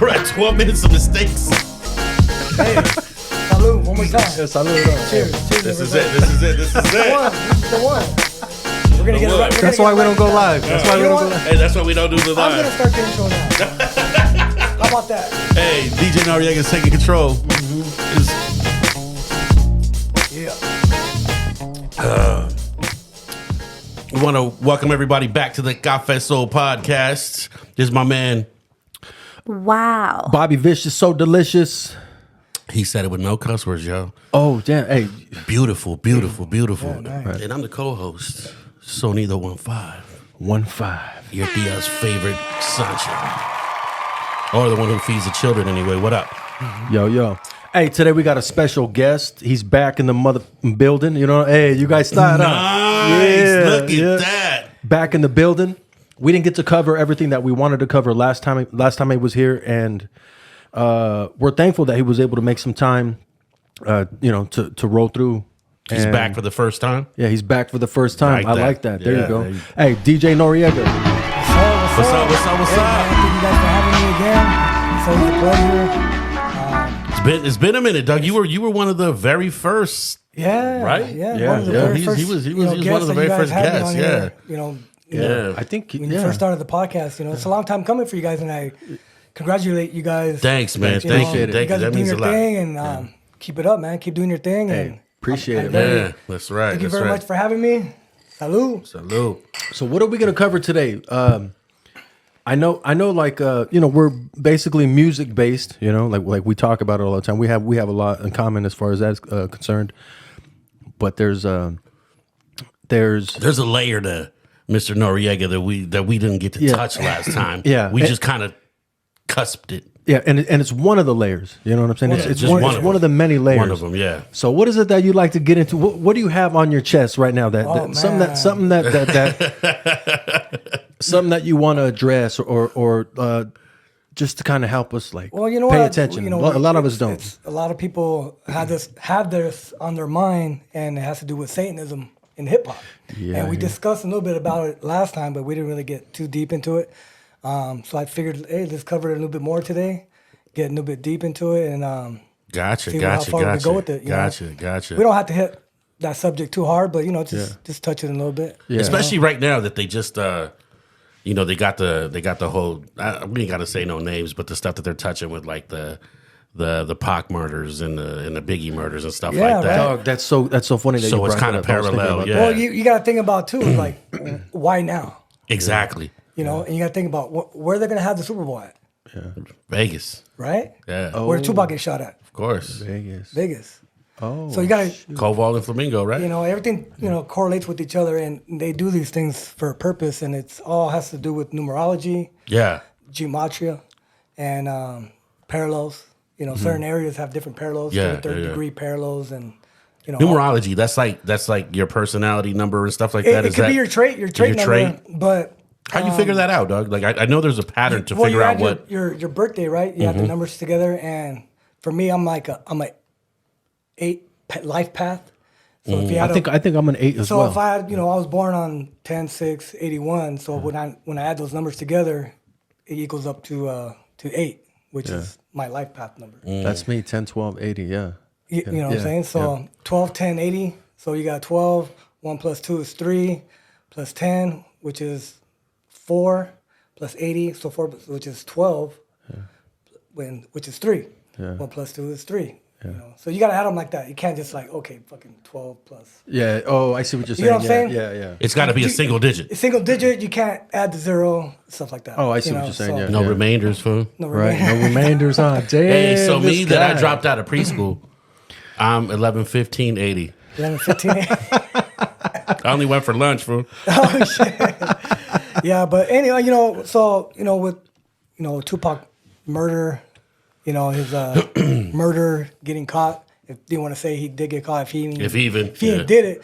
We're at 12 minutes of mistakes. Hey, salud, one more time. Yeah, salud. Cheers. This is it. This is it. This is it. This is the one. We're gonna get it right. That's why we don't go live. That's why we don't go live. Hey, that's why we don't do the I'm gonna live. start the intro now. How about that? Hey, DJ Noriega is taking control. Yeah. We want to welcome everybody back to the Café Soul podcast. This is my man. Wow. Bobby Vicious, so delicious. He said it with no cuss words, yo. Oh, damn. Hey. Beautiful, beautiful, beautiful. Yeah, nice. And I'm the co-host, Sonido 15. 1-5. Your Tia's favorite Sancho. Or the one who feeds the children anyway. What up? Yo. Hey, today we got a special guest. He's back in the mother building. You know, hey, you guys start up. Nice. Look at that. Back in the building. We didn't get to cover everything that we wanted to cover last time he was here, and we're thankful that he was able to make some time, to roll through. He's And back for the first time. Yeah, he's back for the first time. I like that. There Yeah, you go. there you- Hey, DJ Noriega. What's up? What's up? What's Hey, up? man, thank you guys for having me again. So it's a pleasure. It's been a minute, Doug. You were one of the very first. Yeah. Right? Yeah. One of the Yeah, very he first, was guests one of the that very you guys first had me guests, on yeah. here, Yeah. I think when you first started the podcast, it's a long time coming for you guys, and I congratulate you guys. Thanks, man. You Thank know, you. it. You Thank you. guys are That doing means a your lot. thing, and keep it up, man. Keep doing your thing. Hey, And appreciate it, very- Yeah, that's right. Thank you that's very right. much for having me. Salud. Salute. So what are we going to cover today? I know like we're basically music based, like we talk about it all the time. We have a lot in common as far as that's concerned. But there's a layer to Mr. Noriega that we didn't get to touch last time. Yeah. We just kind of cusped it. yeah, and it's one of the layers. You know what I'm saying? Yeah, It's just one, one it's of one of the them. many layers. One of them, yeah. So what is it that you'd like to get into? What do you have on your chest right now? Something that you want to address or just to kind of help us pay attention. A lot of us don't. A lot of people have this on their mind, and it has to do with Satanism in hip hop. Yeah, and we discussed a little bit about it last time, but we didn't really get too deep into it. So I figured, hey, let's cover it a little bit more today, get a little bit deep into it, and Gotcha. see how far we go with it. Gotcha. We don't have to hit that subject too hard, but just touch it a little bit. Yeah. Especially right now that they just they got the whole we ain't got to say no names, but the stuff that they're touching with like the Pac murders and the Biggie murders and stuff Yeah, like that. Dog, that's so funny that So you it's brought kinda that up. I was thinking parallel, about yeah. that. Well, you got to think about too, like why now? Exactly. And you got to think about where they're gonna have the Super Bowl at, Vegas. right? Yeah. Where Tupac get shot at? Of course. Vegas. Oh, So you got to, Koval and Flamingo, right? everything, correlates with each other, and they do these things for a purpose, and it's all has to do with numerology, Yeah. gematria, and parallels. Certain areas have different parallels, Yeah, third yeah. degree parallels, and Numerology, that's like your personality number and stuff like It, that. it Is could that be your trait number, but How you figure that out, Dog? Like I know there's a pattern to well, figure you out add what. your birthday, right? You have the numbers together, and for me, I'm a 8 life path. So if you had I think I'm an 8 as so well. if I had, I was born on 10/6/81. So when I add those numbers together, it equals up to 8, which is my life path number. That's me, 10, 12, 80, yeah. You know what I'm saying? So 12, 10, 80. So you got 12. 1 plus 2 is 3, plus 10, which is 4, plus 80, so 4, which is 12, which is 3. 1 plus 2 is 3. So you got to add them like that. You can't just fucking 12 plus. Yeah. Oh, I see what you're saying. You know what I'm saying? Yeah. It's got to be a single digit. A single digit, you can't add the 0, stuff like that. Oh, I see what you're saying, yeah. No remainders, fool. No Right. remainder. No remainders, huh? Damn. Hey, so me this that I guy. dropped out of preschool, I'm 11, 15, 80. 11, 15. I only went for lunch, fool. Oh, shit. Yeah, but anyway, with, Tupac murder, his murder getting caught. If you want to say he did get caught, if he even did it.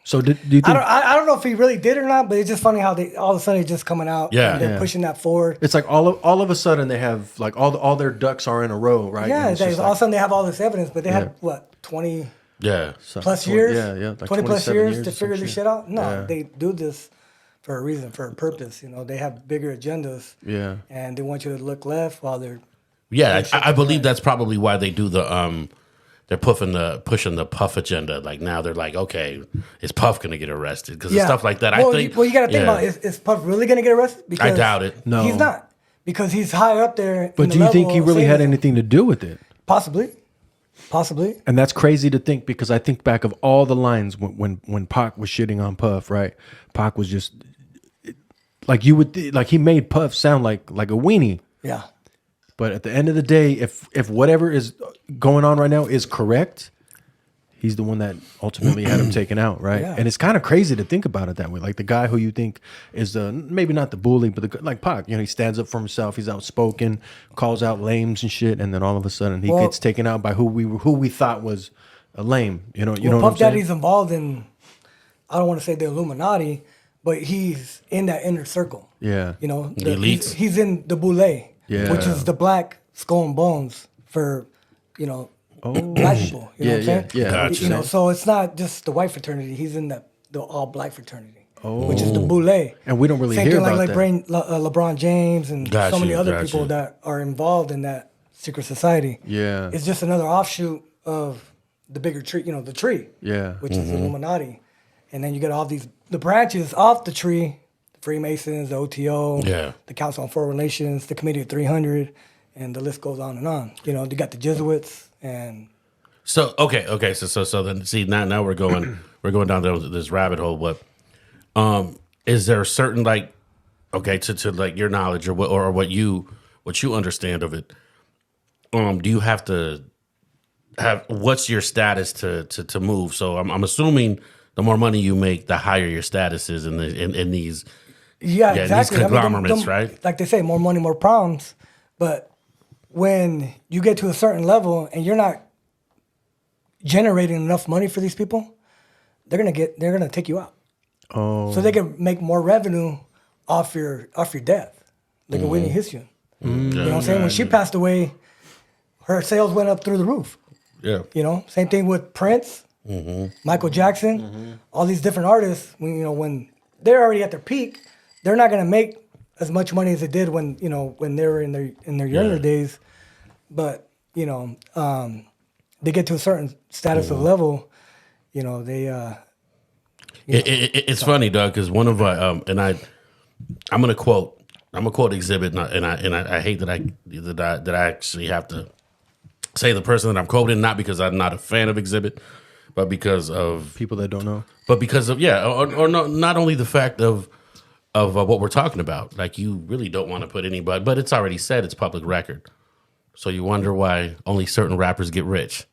So do you think I don't know if he really did or not, but it's just funny how they all of a sudden it's just coming out. Yeah. and they're Yeah. pushing that forward. it's like all of a sudden they have like all their ducks are in a row, right? Yeah, And it's just all of a sudden they have all this evidence, but they had what 20 Yeah. So, plus years, like 20 plus 27 years to or some figure this shit out. No, Yeah. they do this for a reason, for a purpose. You know, they have bigger agendas. Yeah. And they want you to look left while they're Yeah, shit I to believe right. that's probably why they do the they're pushing the Puff agenda. Like now they're like, okay, is Puff gonna get arrested? Because stuff like that. Well, I think. you got to think about is Puff really going to get arrested? Because I doubt it. No. he's not, because he's high up there. But in the do you think level he of really had Satanism. anything to do with it? Possibly. And that's crazy to think, because I think back of all the lines when Pac was shitting on Puff, right? Pac was just like like he made Puff sound like a weenie. Yeah. But at the end of the day, if whatever is going on right now is correct, he's the one that ultimately had him taken out, right? Yeah. And it's kind of crazy to think about it that way. Like the guy who you think is maybe not the bully, but like Pac, he stands up for himself. He's outspoken, calls out lames and shit, and then all of a sudden he gets taken out by who we thought was a lame. You know what Puff I'm saying? Daddy's involved in, I don't want to say the Illuminati, but he's in that inner circle. Yeah. You know, The elites. He's in the Boule, Yeah. which is the black skull and bones for, black people. You know what I'm saying? Yeah. Gotcha. You know, so it's not just the white fraternity. He's in the all black fraternity, which is the Boule. And we don't really Same hear thing about like that. LeBron James and Got so many you, other got people you. that are involved in that secret society. Yeah. It's just another offshoot of the bigger tree, the tree. Yeah. Which is the Illuminati. And then you get all the branches off the tree, the Freemasons, the OTO, Yeah. the Council on Foreign Relations, the Committee of 300, and the list goes on and on. You got the Jesuits and So okay. So then see now we're going down this rabbit hole. But is there a certain to like your knowledge or what you understand of it? Do you have to have what's your status to move? So I'm assuming the more money you make, the higher your status is in these exactly. these conglomerates, right? Like they say, more money, more problems. But when you get to a certain level and you're not generating enough money for these people, they're gonna take you out. Oh. So they can make more revenue off your death. Like a Whitney Houston. You know what I'm saying? When she passed away, her sales went up through the roof. Yeah. Same thing with Prince, Michael Jackson, all these different artists. When they're already at their peak, they're not gonna make as much money as they did when they were in their younger days. But they get to a certain status of level, they. It's funny, Doug, because one of I'm gonna quote Exhibit, and I hate that I actually have to say the person that I'm quoting, not because I'm not a fan of Exhibit, but because of People that don't know. but because of or no, not only the fact of what we're talking about. Like you really don't want to put anybody, but it's already said, it's public record. So you wonder why only certain rappers get rich.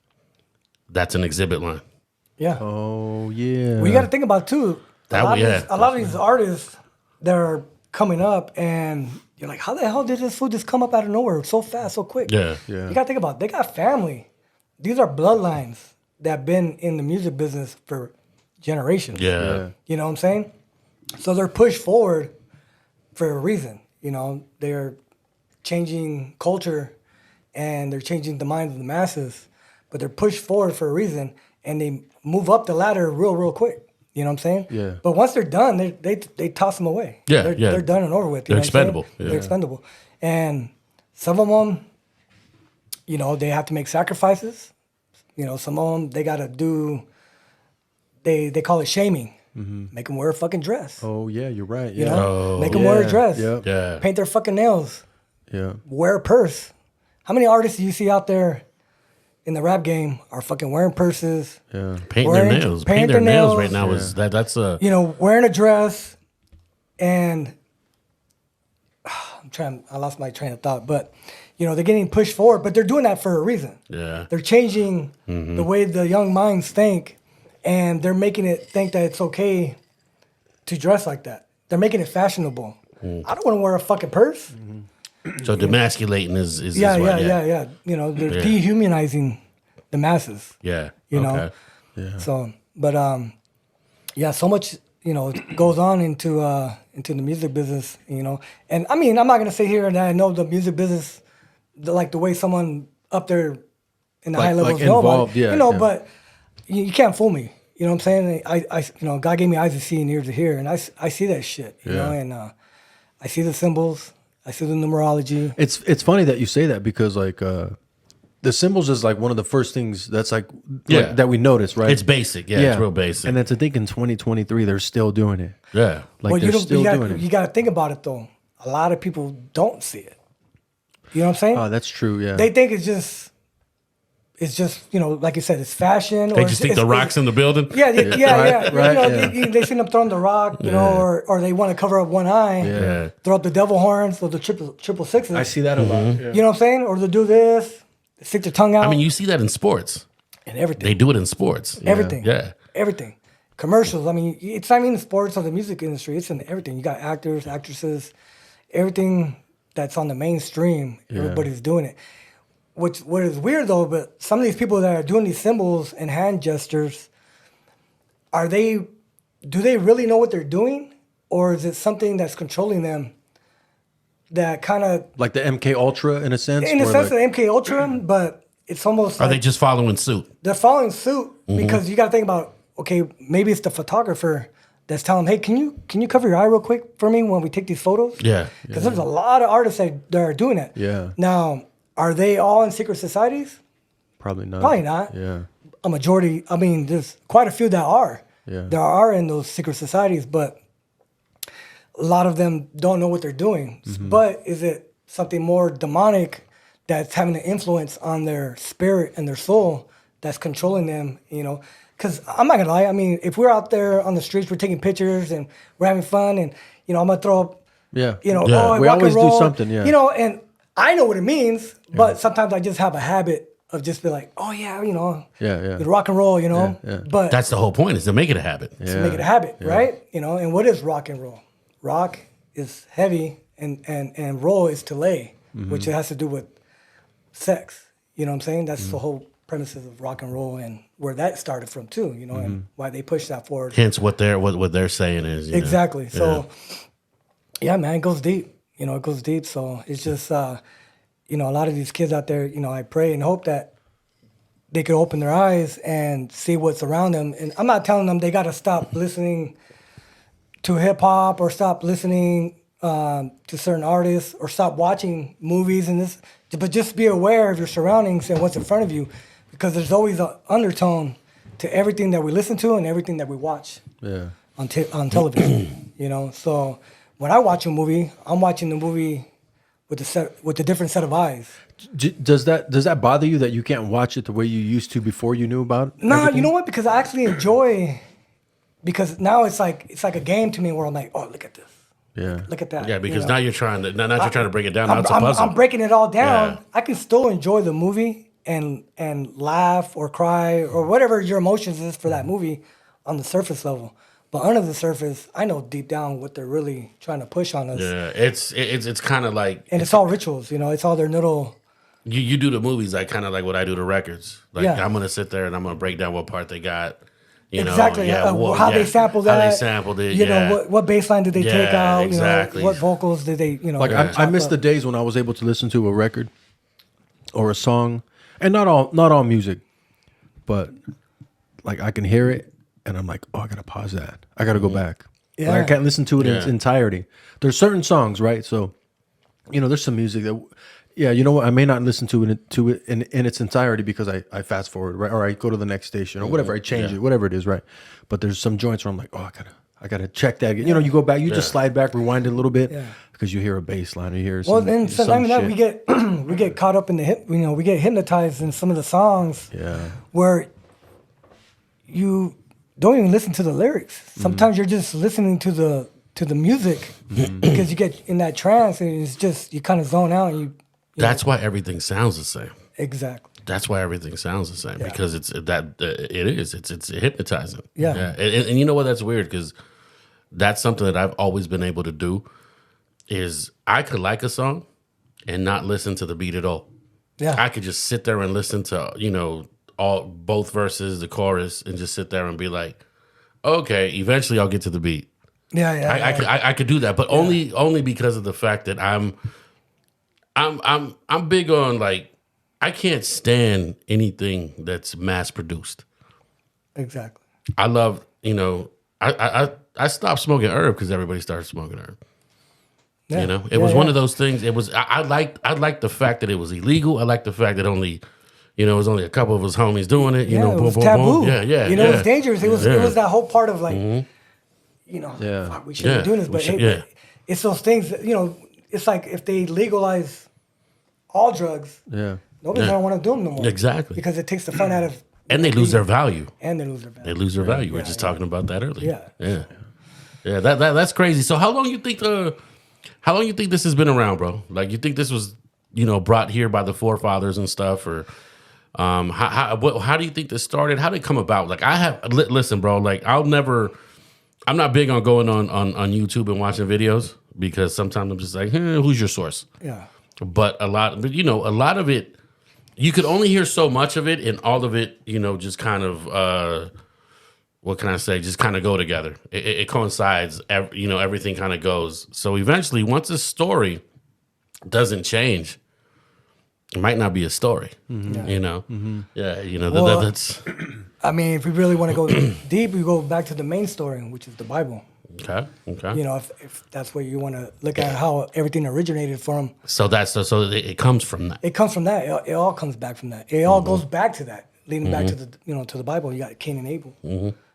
That's an Exhibit line. Yeah. Oh yeah. Well, you got to think about too. A lot of these artists that are coming up, and you're like, how the hell did this food just come up out of nowhere so fast, so quick? Yeah. Yeah. You got to think about it. They got family. These are bloodlines that have been in the music business for generations. Yeah. You know what I'm saying? So they're pushed forward for a reason. They're changing culture and they're changing the minds of the masses, but they're pushed forward for a reason, and they move up the ladder real quick. You know what I'm saying? Yeah. But once they're done, they toss them away. Yeah, They're done and over with. They're know what I'm saying? expendable. Yeah. They're expendable. And some of them, they have to make sacrifices. Some of them, they got to do, they call it shaming. Make them wear a fucking dress. Oh yeah, you're right. You Yeah. know? Make them wear a dress. Yep. Yeah. Paint their fucking nails. Yeah. Wear a purse. How many artists do you see out there in the rap game are fucking wearing purses? Yeah. Painting their nails. Painting their nails right now is that's a Wearing a dress, and I lost my train of thought, but they're getting pushed forward, but they're doing that for a reason. yeah. They're changing the way the young minds think, and they're making it think that it's okay to dress like that. They're making it fashionable. I don't want to wear a fucking purse. So demasculating is Yeah. They're Yeah. dehumanizing the masses. Yeah. You know? Okay. Yeah. So, but so much goes on into the music business, And I mean, I'm not gonna sit here and I know the music business, the way someone up there in the high levels know about involved, it, yeah, yeah. But you can't fool me. You know what I'm saying? God gave me eyes to see and ears to hear, and I see that shit. You know, and I see the symbols, I see the numerology. It's funny that you say that because like the symbols is like one of the first things that's like that we notice, right? It's basic, it's real basic. And then to think in 2023 they're still doing it. Yeah, like they're still doing it. You got to think about it though. A lot of people don't see it. You know what I'm saying? Oh, that's true. Yeah, they think it's just like you said, it's fashion. They just think the rock's in the building. Yeah. Right. They see them throwing the rock, or they want to cover up one eye, throw up the devil horns or the triple sixes. I see that a lot. Yeah. You know what I'm saying? Or they'll do this, stick their tongue out. I mean, you see that in sports. And everything. They do it in sports. Everything. Yeah. Everything. Commercials. I mean, it's not even in sports or the music industry. It's in everything. You got actors, actresses, everything that's on the mainstream. Everybody's doing it. What is weird though, but some of these people that are doing these symbols and hand gestures, do they really know what they're doing? Or is it something that's controlling them that kind of... Like the MK Ultra in a sense? In a sense of MK Ultra, but it's almost Are they just following suit? They're following suit because you got to think about, okay, maybe it's the photographer that's telling them, hey, can you cover your eye real quick for me when we take these photos? Yeah. Because there's a lot of artists that are doing it. Yeah. Now... Are they all in secret societies? Probably not. Probably not. Yeah. A majority, I mean, there's quite a few that are. Yeah. There are in those secret societies, but a lot of them don't know what they're doing. But is it something more demonic that's having an influence on their spirit and their soul that's controlling them, Because I'm not going to lie. I mean, if we're out there on the streets, we're taking pictures and we're having fun and, I'm going to throw up, we rock always and roll, do something, and I know what it means, but sometimes I just have a habit of just be like, oh yeah, the rock and roll, But That's the whole point, is to make it a habit. to make it a habit, right? And what is rock and roll? Rock is heavy, and roll is to lay, which has to do with sex. You know what I'm saying? That's the whole premises of rock and roll, and where that started from too. And why they push that forward. Hence, what they're saying is exactly. So, yeah, man, it goes deep. It goes deep. So it's just, a lot of these kids out there, I pray and hope that they could open their eyes and see what's around them. And I'm not telling them they got to stop listening to hip hop or stop listening to certain artists or stop watching movies and this, but just be aware of your surroundings and what's in front of you, because there's always an undertone to everything that we listen to and everything that we watch on television. So. When I watch a movie, I'm watching the movie with a different set of eyes. Does that bother you that you can't watch it the way you used to before you knew about it? No, you know what? Because I actually enjoy. Because now it's like a game to me where I'm like, oh, look at this. Yeah. Look at that. Yeah, because now you're trying to break it down. Now it's a puzzle. I'm breaking it all down. Yeah. I can still enjoy the movie and laugh or cry or whatever your emotions is for that movie on the surface level. But under the surface, I know deep down what they're really trying to push on us. Yeah, it's kind of like... And it's all rituals, it's all their little... You do the movies like kind of like what I do the records. Like I'm going to sit there and I'm going to break down what part they got. Exactly. How they sampled that. How they sampled it, what bass line did they take out? Exactly. What vocals did they, Like I miss the days when I was able to listen to a record or a song, and not all music, but like I can hear it. And I'm like, oh, I gotta pause that. I gotta go back. Yeah. Like I can't listen to it in its entirety. There's certain songs, right? So, there's some music that, I may not listen to it in its entirety because I fast forward, right? Or I go to the next station or whatever. I change it, whatever it is, right? But there's some joints where I'm like, oh, I gotta check that. You go back, you just slide back, rewind it a little bit because you hear a bass line, or you hear some. Well, and sometimes that we get caught up in we get hypnotized in some of the songs. Yeah. Where you don't even listen to the lyrics. Sometimes you're just listening to the music because you get in that trance and it's just you kind of zone out. And That's why everything sounds the same. Exactly. That's why everything sounds the same because it's hypnotizing. Yeah. And you know what? That's weird because that's something that I've always been able to do. Is I could like a song and not listen to the beat at all. Yeah. I could just sit there and listen to both verses, the chorus, and just sit there and be like, okay, eventually I'll get to the beat. I could do that, but only because of the fact that I'm big on like I can't stand anything that's mass produced. Exactly. I love, I stopped smoking herb because everybody started smoking herb. Yeah. It was one of those things. It was I liked the fact that it was illegal. I liked the fact that only, it was only a couple of us homies doing it. It Boom, was boom, taboo. boom. Yeah. It was dangerous. It was that whole part of like, fuck, we shouldn't be doing this, but it's those things that, it's like if they legalize all drugs, nobody's gonna want to do them no more. Exactly. Because it takes the fun out of. And they lose their value. And they lose their value. They lose their value. We were just talking about that earlier. Yeah. Yeah. That's crazy. So how long you think this has been around, bro? Like you think this was, brought here by the forefathers and stuff, or how do you think this started? How did it come about? Like listen, bro. Like I'm not big on going on YouTube and watching videos because sometimes I'm just like, who's your source? Yeah. But a lot of it, you could only hear so much of it, and all of it, just kind of, what can I say? Just kind of go together. It coincides. Everything kind of goes. So eventually, once a story doesn't change, it might not be a story. Mm-hmm. That's. I mean, if we really want to go deep, we go back to the main story, which is the Bible. Okay. If that's where you want to look at how everything originated from. So it comes from that. It comes from that. It all comes back from that. It all goes back to that, leading back to the to the Bible. You got Cain and Abel.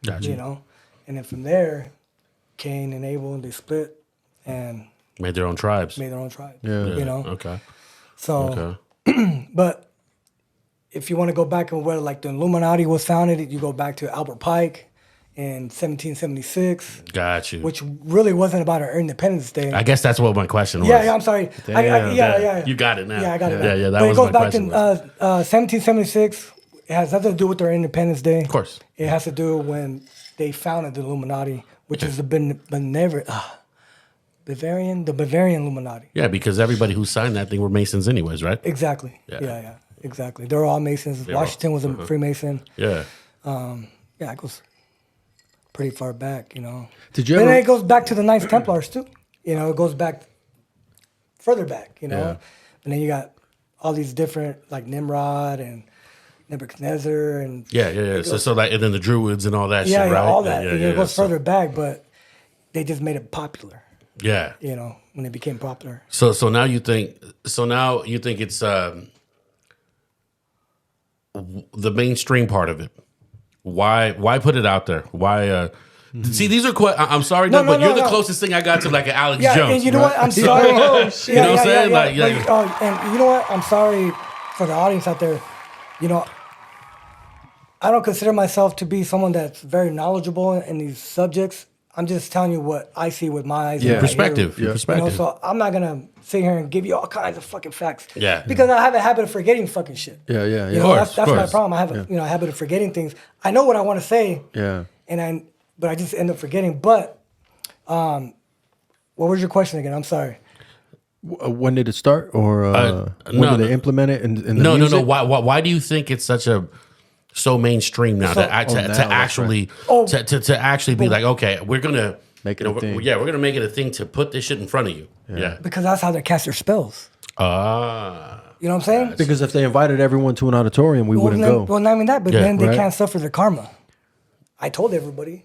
Gotcha. And then from there, Cain and Abel, they split and Made their own tribes. Yeah. Okay. So, but if you want to go back and where like the Illuminati was founded, you go back to Albert Pike in 1776. Got you. Which really wasn't about our Independence Day. I guess that's what my question was. Yeah, I'm sorry. Yeah. You got it now. Yeah, I got it. Yeah, that but was it goes my back question. to 1776. It has nothing to do with their Independence Day. Of course. It has to do when they founded the Illuminati, which is the Bavarian Illuminati. Yeah, because everybody who signed that thing were Masons anyways, right? Exactly. Yeah. Exactly. They're all Masons. Washington was a Freemason. Yeah. It goes pretty far back, Did you But ever? then it goes back to the Knights Templars too. It goes back further back, Yeah. And then you got all these different like Nimrod and Nebuchadnezzar and Yeah. So like, and then the Druids and all that shit, yeah, right? all that. Yeah, It goes further back, but they just made it popular. Yeah. When it became popular. So now you think it's the mainstream part of it. Why put it out there? Why see, these are I'm sorry, No, but you're the no. closest thing I got to like an Alex Yeah, Jones. and you know what? I'm sorry. You know what I'm saying? Like, and you know what? I'm sorry for the audience out there. I don't consider myself to be someone that's very knowledgeable in these subjects. I'm just telling you what I see with my eyes. Yeah. And my perspective. ears. Perspective. So I'm not gonna sit here and give you all kinds of fucking facts. Yeah. Because I have a habit of forgetting fucking shit. Yeah. That's my problem. I have a habit of forgetting things. I know what I want to say. Yeah. But I just end up forgetting. But what was your question again? I'm sorry. When did it start, or when no, did they implement it? In the No. music? Why do you think it's so mainstream now to actually be like, okay, we're gonna Make it a thing. we're gonna make it a thing to put this shit in front of you. Yeah. Because that's how they cast their spells. You know what I'm saying? Because if they invited everyone to an auditorium, we wouldn't go. Well, not even that, but Yeah, then they right. can't suffer their karma. I told everybody.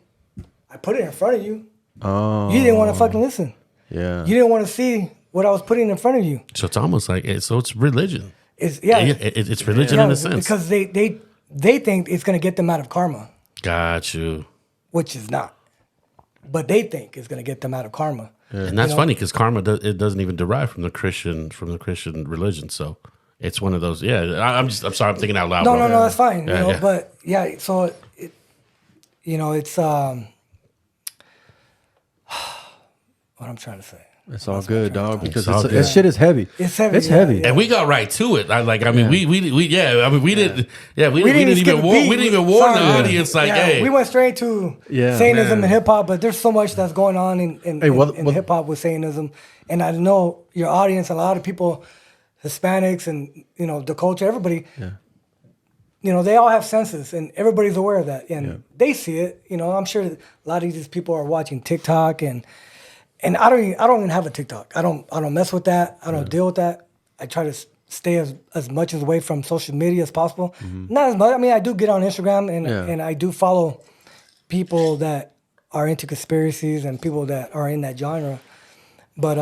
I put it in front of you. Oh, You didn't want to fucking listen. yeah. You didn't want to see what I was putting in front of you. So it's almost like it's religion. It's It's religion in a sense. because they think it's gonna get them out of karma, Got you. which is not. But they think it's gonna get them out of karma. And that's funny because karma it doesn't even derive from the Christian religion. So it's one of those. Yeah, I'm sorry. I'm thinking out loud. No, bro. no, that's fine. Yeah, yeah. But yeah, so it's what I'm trying to say. It's all good, dog. Because all good. this shit is heavy. It's heavy, It's yeah, heavy. yeah. And we got right to it. We didn't skip a beat. we didn't even warn the Sorry. audience. Like, hey, we went straight to Yeah, Satanism man. and hip hop, but there's so much that's going on in hip hop with Satanism, and I know your audience, a lot of people, Hispanics and the culture, everybody, they all have senses, and everybody's aware of that, and they see it. I'm sure a lot of these people are watching TikTok, and I don't even have a TikTok. I don't mess with that. I don't deal with that. I try to stay as much as away from social media as possible. Not as much. I mean, I do get on Instagram and I do follow people that are into conspiracies and people that are in that genre. But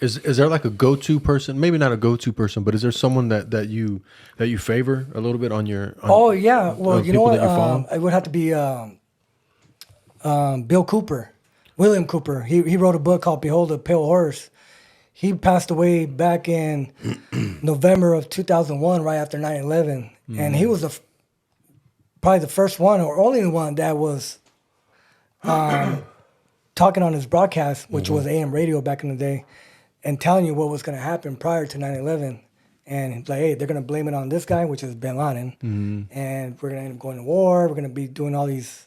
is there like a go-to person? Maybe not a go-to person, but is there someone that you favor a little bit on your? Oh yeah, well you know what? You it would have to be Bill Cooper, William Cooper. He wrote a book called Behold a Pale Horse. He passed away back in November of 2001, right after 9/11, and he was probably the first one or only one that was talking on his broadcast, which was AM radio back in the day, and telling you what was going to happen prior to 9/11. And he's like, hey, they're going to blame it on this guy, which is Bin Laden, and we're going to end up going to war. We're going to be doing all these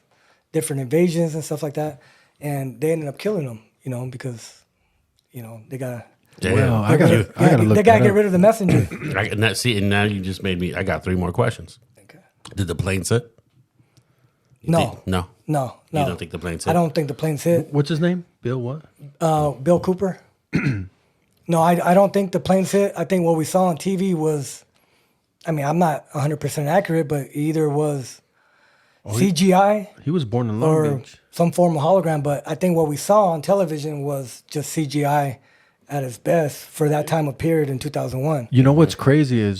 different invasions and stuff like that. And they ended up killing him, because, they got to... Wow, I gotta look. They gotta get rid of the messenger. And now you just made me. I got 3 more questions. Okay. Did the planes hit? No. No. You don't think the planes hit? I don't think the planes hit. What's his name? Bill what? Bill Cooper. No, I don't think the planes hit. I think what we saw on TV was, I mean, I'm not 100% accurate, but either was CGI. He was born in Long or Beach. some form of hologram. But I think what we saw on television was just CGI at its best for that time of period in 2001. You know what's crazy is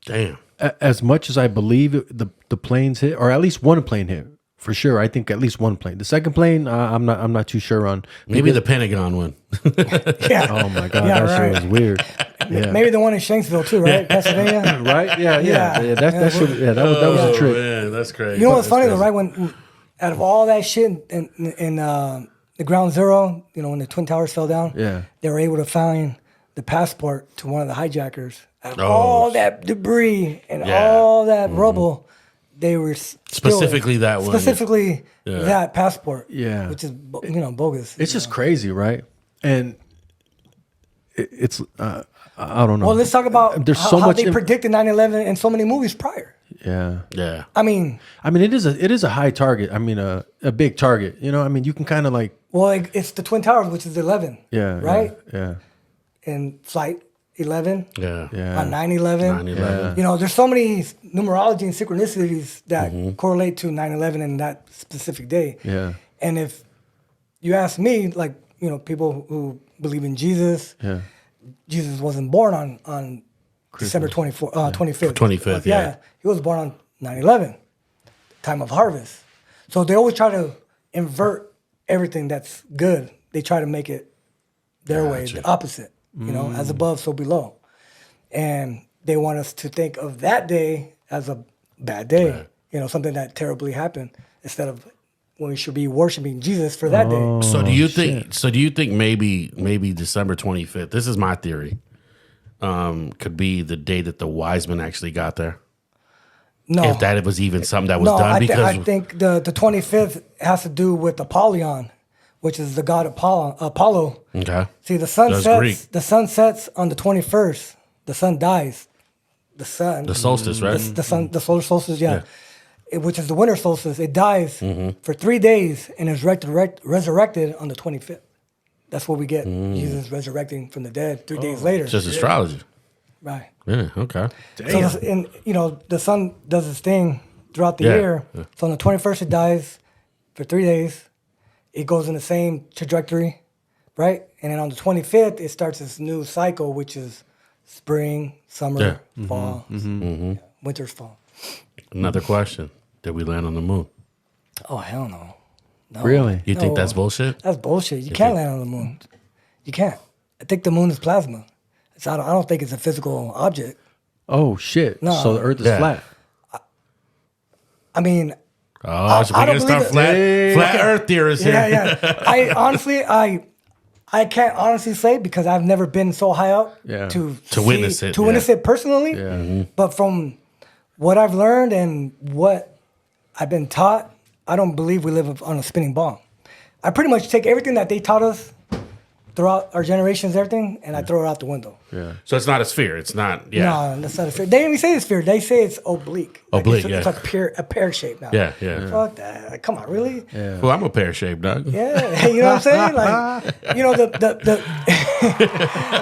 Damn. As much as I believe the planes hit, or at least one plane hit for sure. I think at least one plane. The second plane, I'm not too sure on. Maybe the Pentagon one. Yeah. Oh my god, Yeah, that right. shit was weird. Yeah. Maybe the one in Shanksville too, right? Pennsylvania. Right? Yeah. That was a trick. Man, that's crazy. You know what's funny though, right? When out of all that shit in the Ground Zero, when the Twin Towers fell down, they were able to find the passport to one of the hijackers. Out of all that debris and all that rubble, they were specifically that one. Specifically that passport. Yeah. Which is bogus. It's just crazy, right? And it's I don't know. Well, let's talk about There's how, so how much they predicted 9/11 in so many movies prior. Yeah. I mean, it is a high target. I mean, a big target. You can kind of like. well, it's the Twin Towers, which is 11. Yeah. Right. Yeah. And Flight 11. Yeah. On 9/11. 9/11. There's so many numerology and synchronicities that correlate to 9/11 and that specific day. Yeah. And if you ask me, like, people who believe in Jesus, Jesus wasn't born on December 25th. 25th, yeah. He was born on 9/11, time of harvest. So they always try to invert everything that's good. They try to make it their way, the opposite. As above, so below. And they want us to think of that day as a bad day, something that terribly happened, instead of when we should be worshiping Jesus for that day. So do you think? So do you think maybe December 25th? This is my theory. Could be the day that the wise men actually got there. No, If that was even something that was done, I because think the 25th has to do with Apollyon, which is the god Apollo. okay, See, the sun That's sets. Greek. The sun sets on the 21st. The sun dies. The sun. the solstice, right? The sun. The solar solstice. Yeah. Which is the winter solstice. It dies for 3 days and is resurrected on the 25th. That's what we get. Jesus resurrecting from the dead 3 days later. It's just astrology. Right. Yeah. Okay. So, and the sun does its thing throughout the year. Yeah. So on the 21st, it dies for 3 days. It goes in the same trajectory, right? And then on the 25th, it starts this new cycle, which is spring, summer, fall, winter's fall. Another question: did we land on the moon? Oh, hell no. No. Really? You think No. that's bullshit? That's bullshit. You can't land on the moon. You can't. I think the moon is plasma. I don't think it's a physical object. Oh shit! No. So the Earth is Yeah. flat. I mean, Oh, so I we're don't gonna start believe flat Earth theorists here. yeah. I honestly, I can't honestly say because I've never been so high up to witness it, to witness it personally. Yeah. But from what I've learned and what I've been taught, I don't believe we live on a spinning ball. I pretty much take everything that they taught us throw out our generations, everything, and I throw it out the window. Yeah. So it's not a sphere. It's not. Yeah. No, that's not a sphere. They didn't even say it's sphere. They say it's oblique. Oblique, It's yeah. like a pear shape now. Yeah. Yeah. Fuck that. Like, come on, really? Yeah. Well, I'm a pear shaped dog. Yeah, you know what I'm saying? Like, you know, the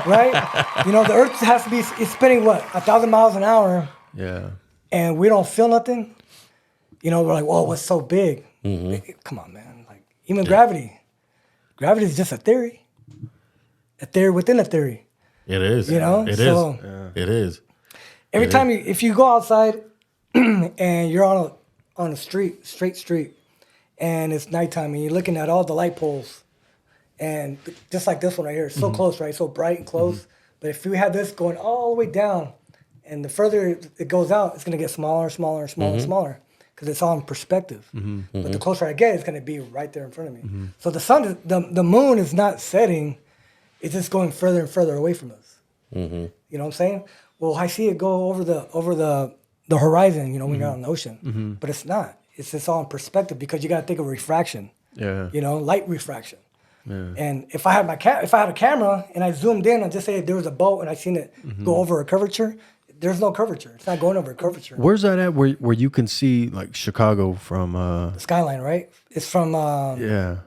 right? You know, the Earth has to be, it's spinning what, 1,000 miles an hour, Yeah. and we don't feel nothing. You know, we're like, whoa, what's so big? Mm-hmm. Come on, man. Like, even gravity. Gravity is just a theory within a theory. It is. You know? It So- is. It is. Every time if you go outside and you're on a straight street, and it's nighttime and you're looking at all the light poles, and just like this one right here, it's so close, right? So bright and close. But if we had this going all the way down, and the further it goes out, it's gonna get smaller, smaller, smaller, smaller, because it's all in perspective. But the closer I get, it's gonna be right there in front of me. So the sun, the moon is not setting; it's just going further and further away from us. You know what I'm saying? Well, I see it go over the horizon, you know, when you're out in the ocean, but it's not. It's just all in perspective because you got to think of refraction. Yeah. You know, light refraction. Yeah. And if I had if I had a camera and I zoomed in and just say there was a boat and I seen it go over a curvature, there's no curvature. It's not going over a curvature. Where's that at? Where you can see like Chicago from? The skyline, right? It's from Yeah.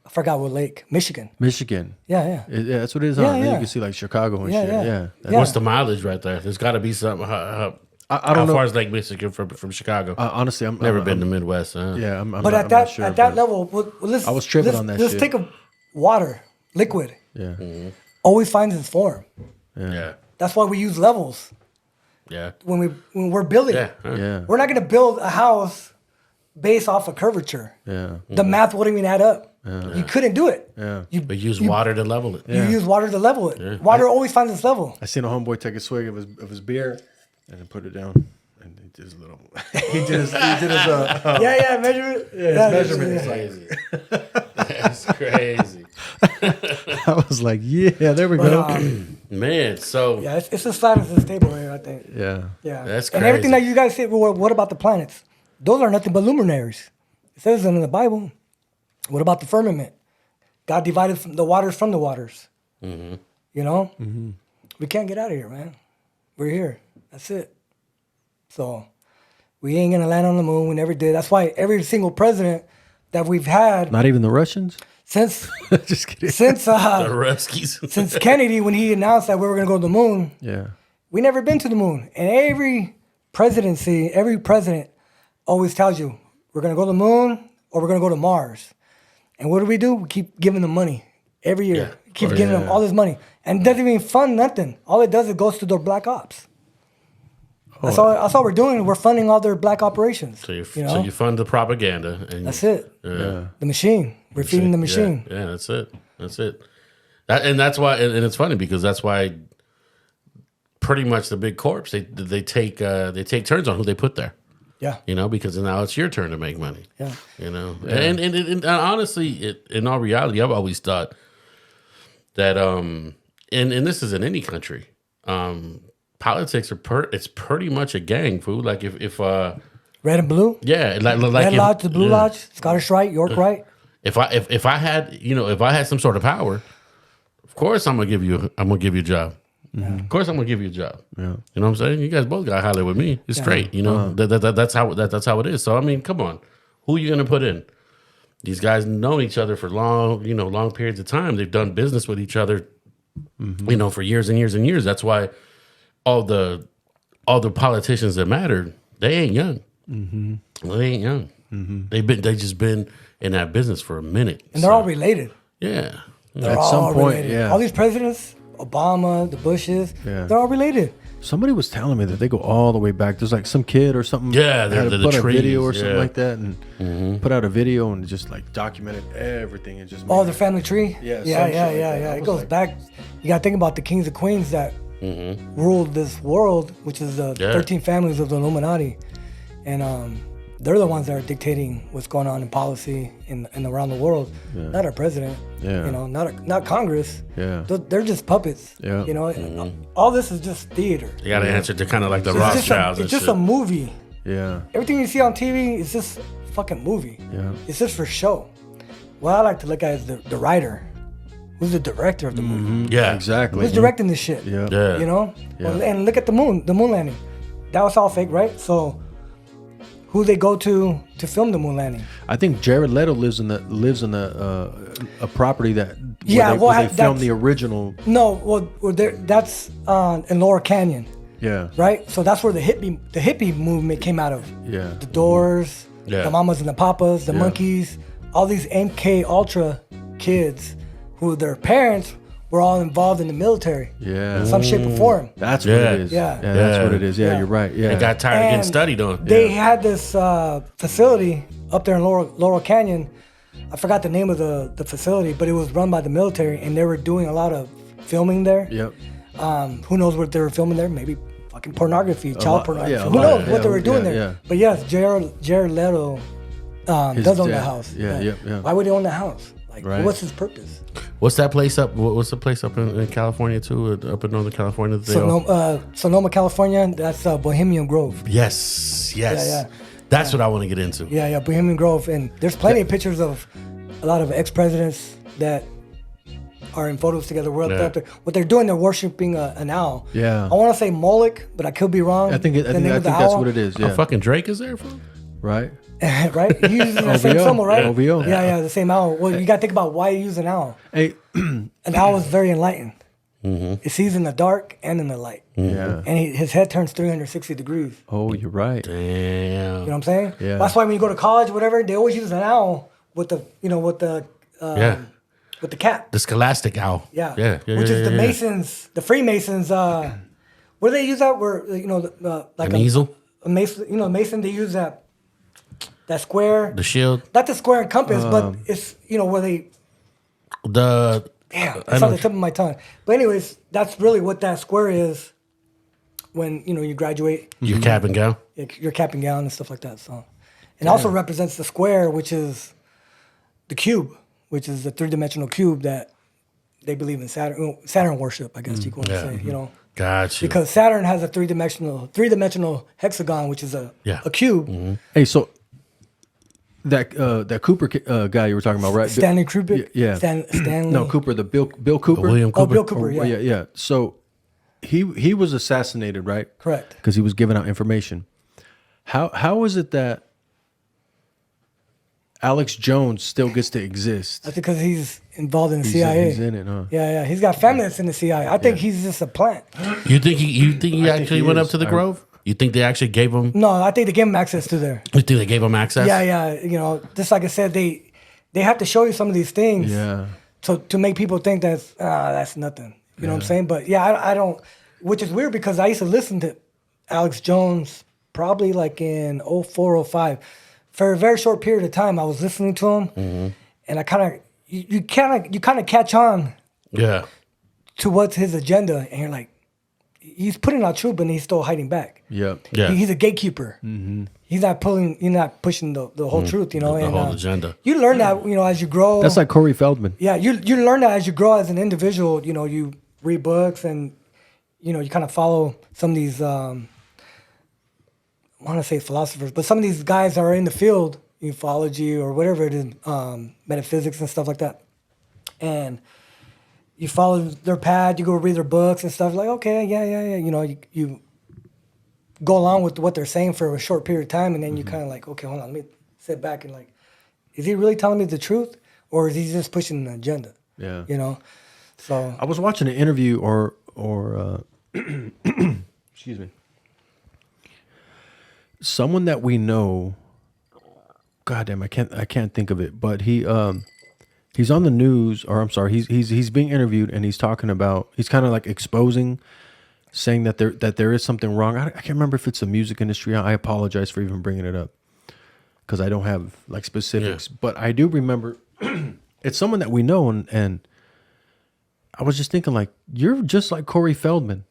I forgot what lake, Michigan. Michigan. Yeah. Yeah, that's what it is. Yeah, Huh? Then yeah. you can see like Chicago and Yeah, shit. yeah. Yeah. Yeah. What's the mileage right there? There's got to be something. I How don't know. far is Lake Michigan from Chicago? Honestly, I'm Never been to the Midwest. Huh? Yeah, I'm But not, at I'm that not sure, at that but- level, let's I was tripping on that Let's shit. think of water, liquid, Yeah. always finds its form. Yeah. That's why we use levels Yeah. when we're building. Yeah. Huh. Yeah. We're not going to build a house based off of curvature. Yeah. The math wouldn't even add up. You couldn't do it. Yeah. But use water to level it. You use water to level it. Water always finds its level. I seen a homeboy take a swig of his beer and then put it down. And he did his little. he did his. Yeah, measurement. Yeah, his measurement. Crazy. That's crazy. I was like, yeah, there we go. Man, so Yeah, it's the side of this table here, I think. Yeah. Yeah. That's And everything crazy. that you guys say, well, what about the planets? Those are nothing but luminaries. It says in the Bible. What about the firmament? God divided the waters from the waters. You know? We can't get out of here, man. We're here. That's it. So we ain't going to land on the moon. We never did. That's why every single president that we've had Not even the Russians. since Just kidding. since the Ruskies. since Kennedy, when he announced that we were going to go to the moon, Yeah. we never been to the moon. And every president always tells you, we're going to go to the moon or we're going to go to Mars. And what do? We keep giving them money every year. Yeah. Keep giving them all this money. And it doesn't even fund nothing. All it does is goes to their black ops. That's all we're doing. We're funding all their black operations. So you know? so you fund the propaganda. And That's it. Yeah. The machine. We're feeding the machine. Yeah, that's it. That's it. That's why, and it's funny because that's why pretty much the big corps they take turns on who they put there. Yeah. You know, because now it's your turn to make money. Yeah. You know, and honestly, in all reality, I've always thought that and this is in any country, politics it's pretty much a gang, fool. Like if Red and blue. yeah, like Red Lodge to Blue Lodge. Scottish Rite, York Rite. If I had some sort of power, of course I'm gonna give you a job. Of course I'm gonna give you a job. Yeah. You know what I'm saying? You guys both got highlight with me. It's straight. You know that's how it is. So I mean, come on, who are you gonna put in? These guys know each other for long periods of time. They've done business with each other, for years and years and years. That's why all the politicians that matter, they ain't young. Well, they ain't young. They just been in that business for a minute, And they're all related. yeah. They're At some all point, related. yeah. All these presidents, Obama, the Bushes, Yeah. they're all related. Somebody was telling me that they go all the way back. There's like some kid or something. Yeah, had the put a trees, video or something yeah. like that, and put out a video and just like documented everything and just. Oh, made the it- family tree? Yeah, Yeah, some shit like that. I It was goes like- back. You got to think about the kings and queens that ruled this world, which is the 13 families of the Illuminati. And they're the ones that are dictating what's going on in policy and around the world. Not our president. Yeah. You know, not Congress. Yeah. They're just puppets. Yeah. You know, all this is just theater. You got to answer to kind of like the It's just, Rothschilds. it's just a movie. Yeah, Everything you see on TV is just a fucking movie. yeah, It's just for show. What I like to look at is the writer. who's the director of the movie? Yeah, exactly. Who's directing this shit? Yeah. You know? Yeah. Well, and look at the moon landing. That was all fake, right? So who they go to film the moon landing? I think Jared Leto lives in a property that where they filmed the original. No, well that's in Lower Canyon. Yeah. Right? So that's where the hippie movement came out of. Yeah. The Doors, Yeah. the Mamas and the Papas, the Monkees, all these MK Ultra kids who their parents were all involved in the military. Yeah. In some shape or form. That's what Yeah. it is. Yeah. That's what it is. Yeah, Yeah. you're right. Yeah. They got tired of getting And studied on. They had this facility up there in Laurel Canyon. I forgot the name of the facility, but it was run by the military, and they were doing a lot of filming there. Yep. Who knows what they were filming there? Maybe fucking pornography, child pornography. yeah, a Who lot, knows yeah, what they were doing yeah, there? yeah. But yes, Jared Leto does own the dad. house. Yeah. Why would he own the house? Like, Right. what's his purpose? What's that place up? What's the place up in California too? Up in Northern California? that they all- Sonoma, California. That's Bohemian Grove. Yes. Yeah. That's what I want to get into. Yeah, Bohemian Grove. And there's plenty of pictures of a lot of ex-presidents that are in photos together. We're up there. What they're doing, they're worshiping an owl. Yeah. I want to say Moloch, but I could be wrong. I think The name of the that's owl. what it is. Oh, Yeah. fucking Drake is there for? Right. Right? He uses the same OVO. symbol, right? OVO. Yeah, the same owl. Well, you got to think about why you use an owl. Hey. An owl is very enlightened. It sees in the dark and in the light. Yeah. And his head turns 360 degrees. Oh, you're right. Damn. You know what I'm saying? Yeah. That's why when you go to college, whatever, they always use an owl with the cap. The Scholastic Owl. Yeah. Yeah. Which is the Masons, the Freemasons. Where do they use that? Where like An easel? a Mason. Mason, they use that square. The shield. Not the square and compass, but it's where they. Damn, it's on the tip of my tongue. But anyways, that's really what that square is. When you graduate, Your cap and gown. your cap and gown and stuff like that. So, and also represents the square, which is the cube, which is the 3-dimensional cube that they believe in Saturn worship. I guess you could say, Gotcha. because Saturn has a three-dimensional hexagon, which is a cube. Hey, so that Cooper guy you were talking about, right? Stanley Kubrick. Yeah. Stanley. No, Cooper. The Bill Cooper. William Oh, Cooper. Bill Cooper. Yeah. Yeah. So he was assassinated, right? Correct. Because he was giving out information. How is it that Alex Jones still gets to exist? That's because he's involved in the CIA. He's in it, huh? Yeah. He's got feminists in the CIA. I think he's just a plant. You think he actually he went up is. to the Grove? You think they actually gave him? No, I think they gave him access to there. You think they gave him access? Yeah. Just like I said, they have to show you some of these things. Yeah. To make people think that's nothing. You know what I'm saying? But yeah, I don't. Which is weird because I used to listen to Alex Jones probably like in 04, 05. For a very short period of time, I was listening to him, and I kind of you kind of catch on Yeah. to what's his agenda, and you're like, he's putting out truth, but he's still hiding back. Yeah. Yeah. He's a gatekeeper. He's not pushing the whole truth, The whole agenda. You learn that, as you grow. That's like Corey Feldman. Yeah, you learn that as you grow as an individual. You read books and you kind of follow some of these. I want to say philosophers, but some of these guys are in the field, ufology or whatever it is, metaphysics and stuff like that, and you follow their path. You go read their books and stuff. Like, okay, yeah. You go along with what they're saying for a short period of time, and then you kind of like, okay, hold on, let me sit back and like, is he really telling me the truth, or is he just pushing an agenda? Yeah. So I was watching an interview or excuse me. Someone that we know, goddamn, I can't think of it, but he's on the news, or I'm sorry, he's being interviewed, and he's talking about, he's kind of like exposing, saying that there is something wrong. I can't remember if it's the music industry. I apologize for even bringing it up because I don't have like specifics, but I do remember it's someone that we know, and I was just thinking, like, you're just like Corey Feldman.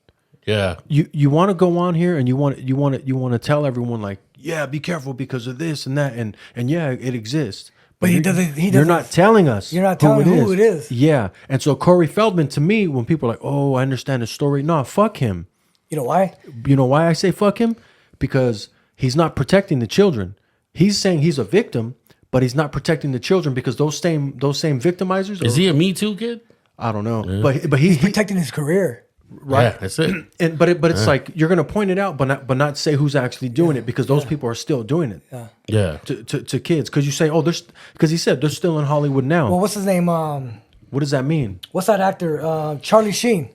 Yeah. You want to go on here and you want to tell everyone, like, yeah, be careful because of this and that, and yeah, it exists. But he doesn't. You're not telling us. You're not telling who it is. Yeah, and so Corey Feldman, to me, when people are like, oh, I understand the story, no, fuck him. You know why? You know why I say fuck him? Because he's not protecting the children. He's saying he's a victim, but he's not protecting the children because those same victimizers. Is he a Me Too kid? I don't know. But He's protecting his career. right. Yeah, that's it. But it's like you're gonna point it out, but not say who's actually doing it because those people are still doing it. Yeah. To kids, because you say, oh, because he said they're still in Hollywood now. Well, what's his name? What does that mean? What's that actor? Charlie Sheen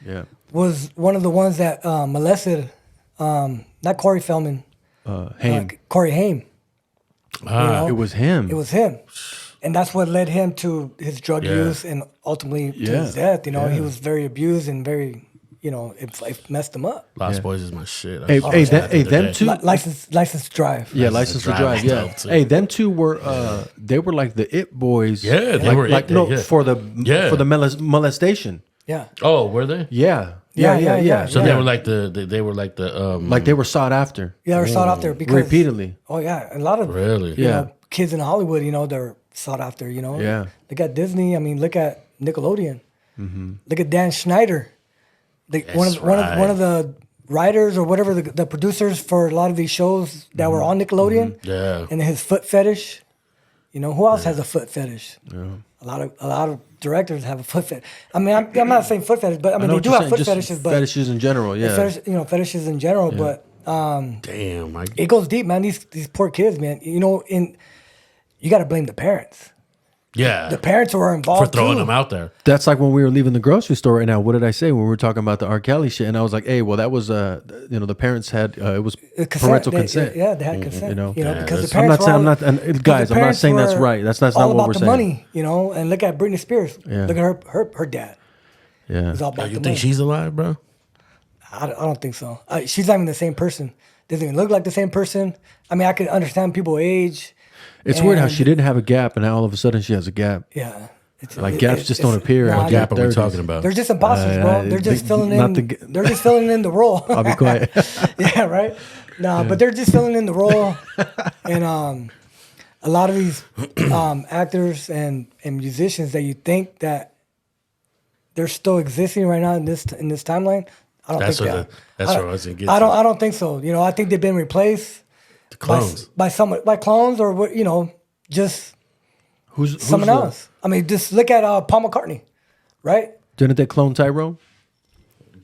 Yeah, was one of the ones that molested, not Corey Feldman, Haim. Corey Haim. Ah, It was him. It was him. And that's what led him to his drug use and ultimately to his death. You know, he was very abused and very, it messed him up. Lost Boys is my shit. I Hey, saw hey, that the other them day. two. License to drive. Yeah, license to drive. is Yeah. dope, too. Hey, them two were they were like the it boys. Yeah, they were it, yeah. for the molestation. Yeah. Oh, were they? Yeah. So Yeah. they were like they were like the Like they were sought after Yeah, they're sought after because repeatedly. Oh yeah, a lot of really. Yeah. kids in Hollywood, they're sought after. Yeah. Look at Disney. I mean, look at Nickelodeon. Look at Dan Schneider, one of the writers or whatever the producers for a lot of these shows that were on Nickelodeon. Yeah. And his foot fetish. Who else has a foot fetish? Yeah. A lot of directors have a foot fetish. I mean, I'm not saying foot fetish, but I mean know they what do you're have saying, foot just fetishes, but fetishes in general. Yeah. fetishes in general, but. Damn. It goes deep, man. These poor kids, man. You got to blame the parents. Yeah. The parents who are for involved throwing too. them out there. That's like when we were leaving the grocery store right now. What did I say when we were talking about the R. Kelly shit? And I was like, "Hey, well, that was the parents had it was parental consent." Yeah, they had consent. Because the I'm not parents. saying I'm not, and guys, I'm not saying that's right. That's not all what about we're the saying. money, and look at Britney Spears. Yeah. Look at her dad. Yeah, It's all about You the think money. she's alive, bro? I don't think so. She's not even the same person. Doesn't even look like the same person. I mean, I could understand people age. it's weird how and- she didn't have a gap, and now all of a sudden she has a gap. Yeah. Like gaps just don't appear. Nah, in Gap are we 30s. talking about? They're just imposters, bro. They're just filling in. They're just filling in the role. I'll be quiet. Yeah, right. But they're just filling in the role, and a lot of these actors and musicians that you think that they're still existing right now in this timeline. I don't That's think what that. that's what I was gonna get. I don't think so. I think they've been replaced The clones. by clones or what just Who's someone else. I mean, just look at Paul McCartney, right? Didn't they clone Tyrone?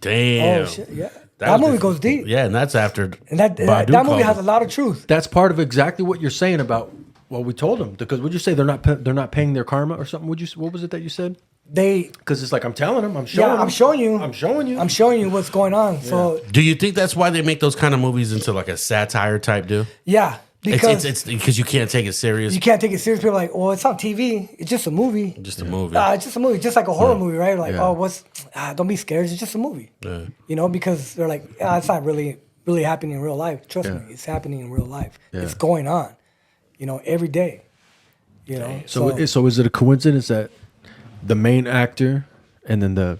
Damn. Oh shit, yeah. That movie goes deep. Yeah, and that's after. And that Badu movie called has it. a lot of truth. That's part of exactly what you're saying about what we told them. Because would you say they're not paying their karma or something? What was it that you said? Because it's like I'm telling them, I'm showing them. I'm showing you. I'm showing you what's going on. So Do you think that's why they make those kind of movies into like a satire type deal? yeah, because It's because you can't take it serious. you can't take it serious. People are like, well, it's on TV. It's just a movie. Just a movie. It's just a movie, just like a horror movie, right? Like, Yeah. don't be scared. It's just a movie. Yeah. Because they're like, it's not really happening in real life. Trust me, it's happening in real life. Yeah. It's going on, every day. So is it a coincidence that the main actor and then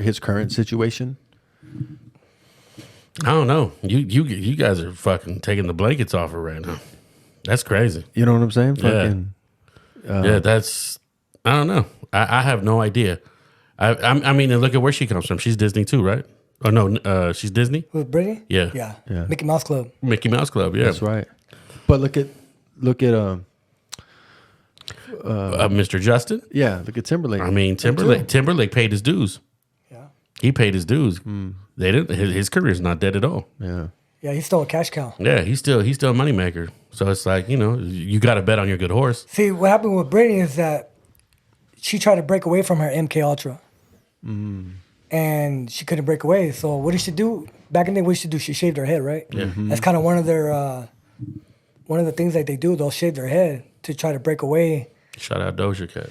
his current situation? I don't know. You guys are fucking taking the blankets off her right now. That's crazy. You know what I'm saying? Yeah. Fucking, Yeah, that's. I don't know. I have no idea. I mean, and look at where she comes from. She's Disney too, right? Oh no, she's Disney. With Brittany? Yeah. Yeah. Mickey Mouse Club. Mickey Mouse Club. Yeah, That's right. But look at Mr. Justin. yeah, look at Timberlake. I mean, Timberlake paid his dues. Yeah. He paid his dues. They didn't. His career's not dead at all. yeah. Yeah, he's still a cash cow. Yeah, he's still a moneymaker. So it's like, you got to bet on your good horse. See, what happened with Brittany is that she tried to break away from her MK Ultra. And she couldn't break away. So what did she do? Back in the day, what did she do? She shaved her head, right? Yeah. That's kind of one of their, one of the things that they do. They'll shave their head to try to break away. Shout out Doja Cat.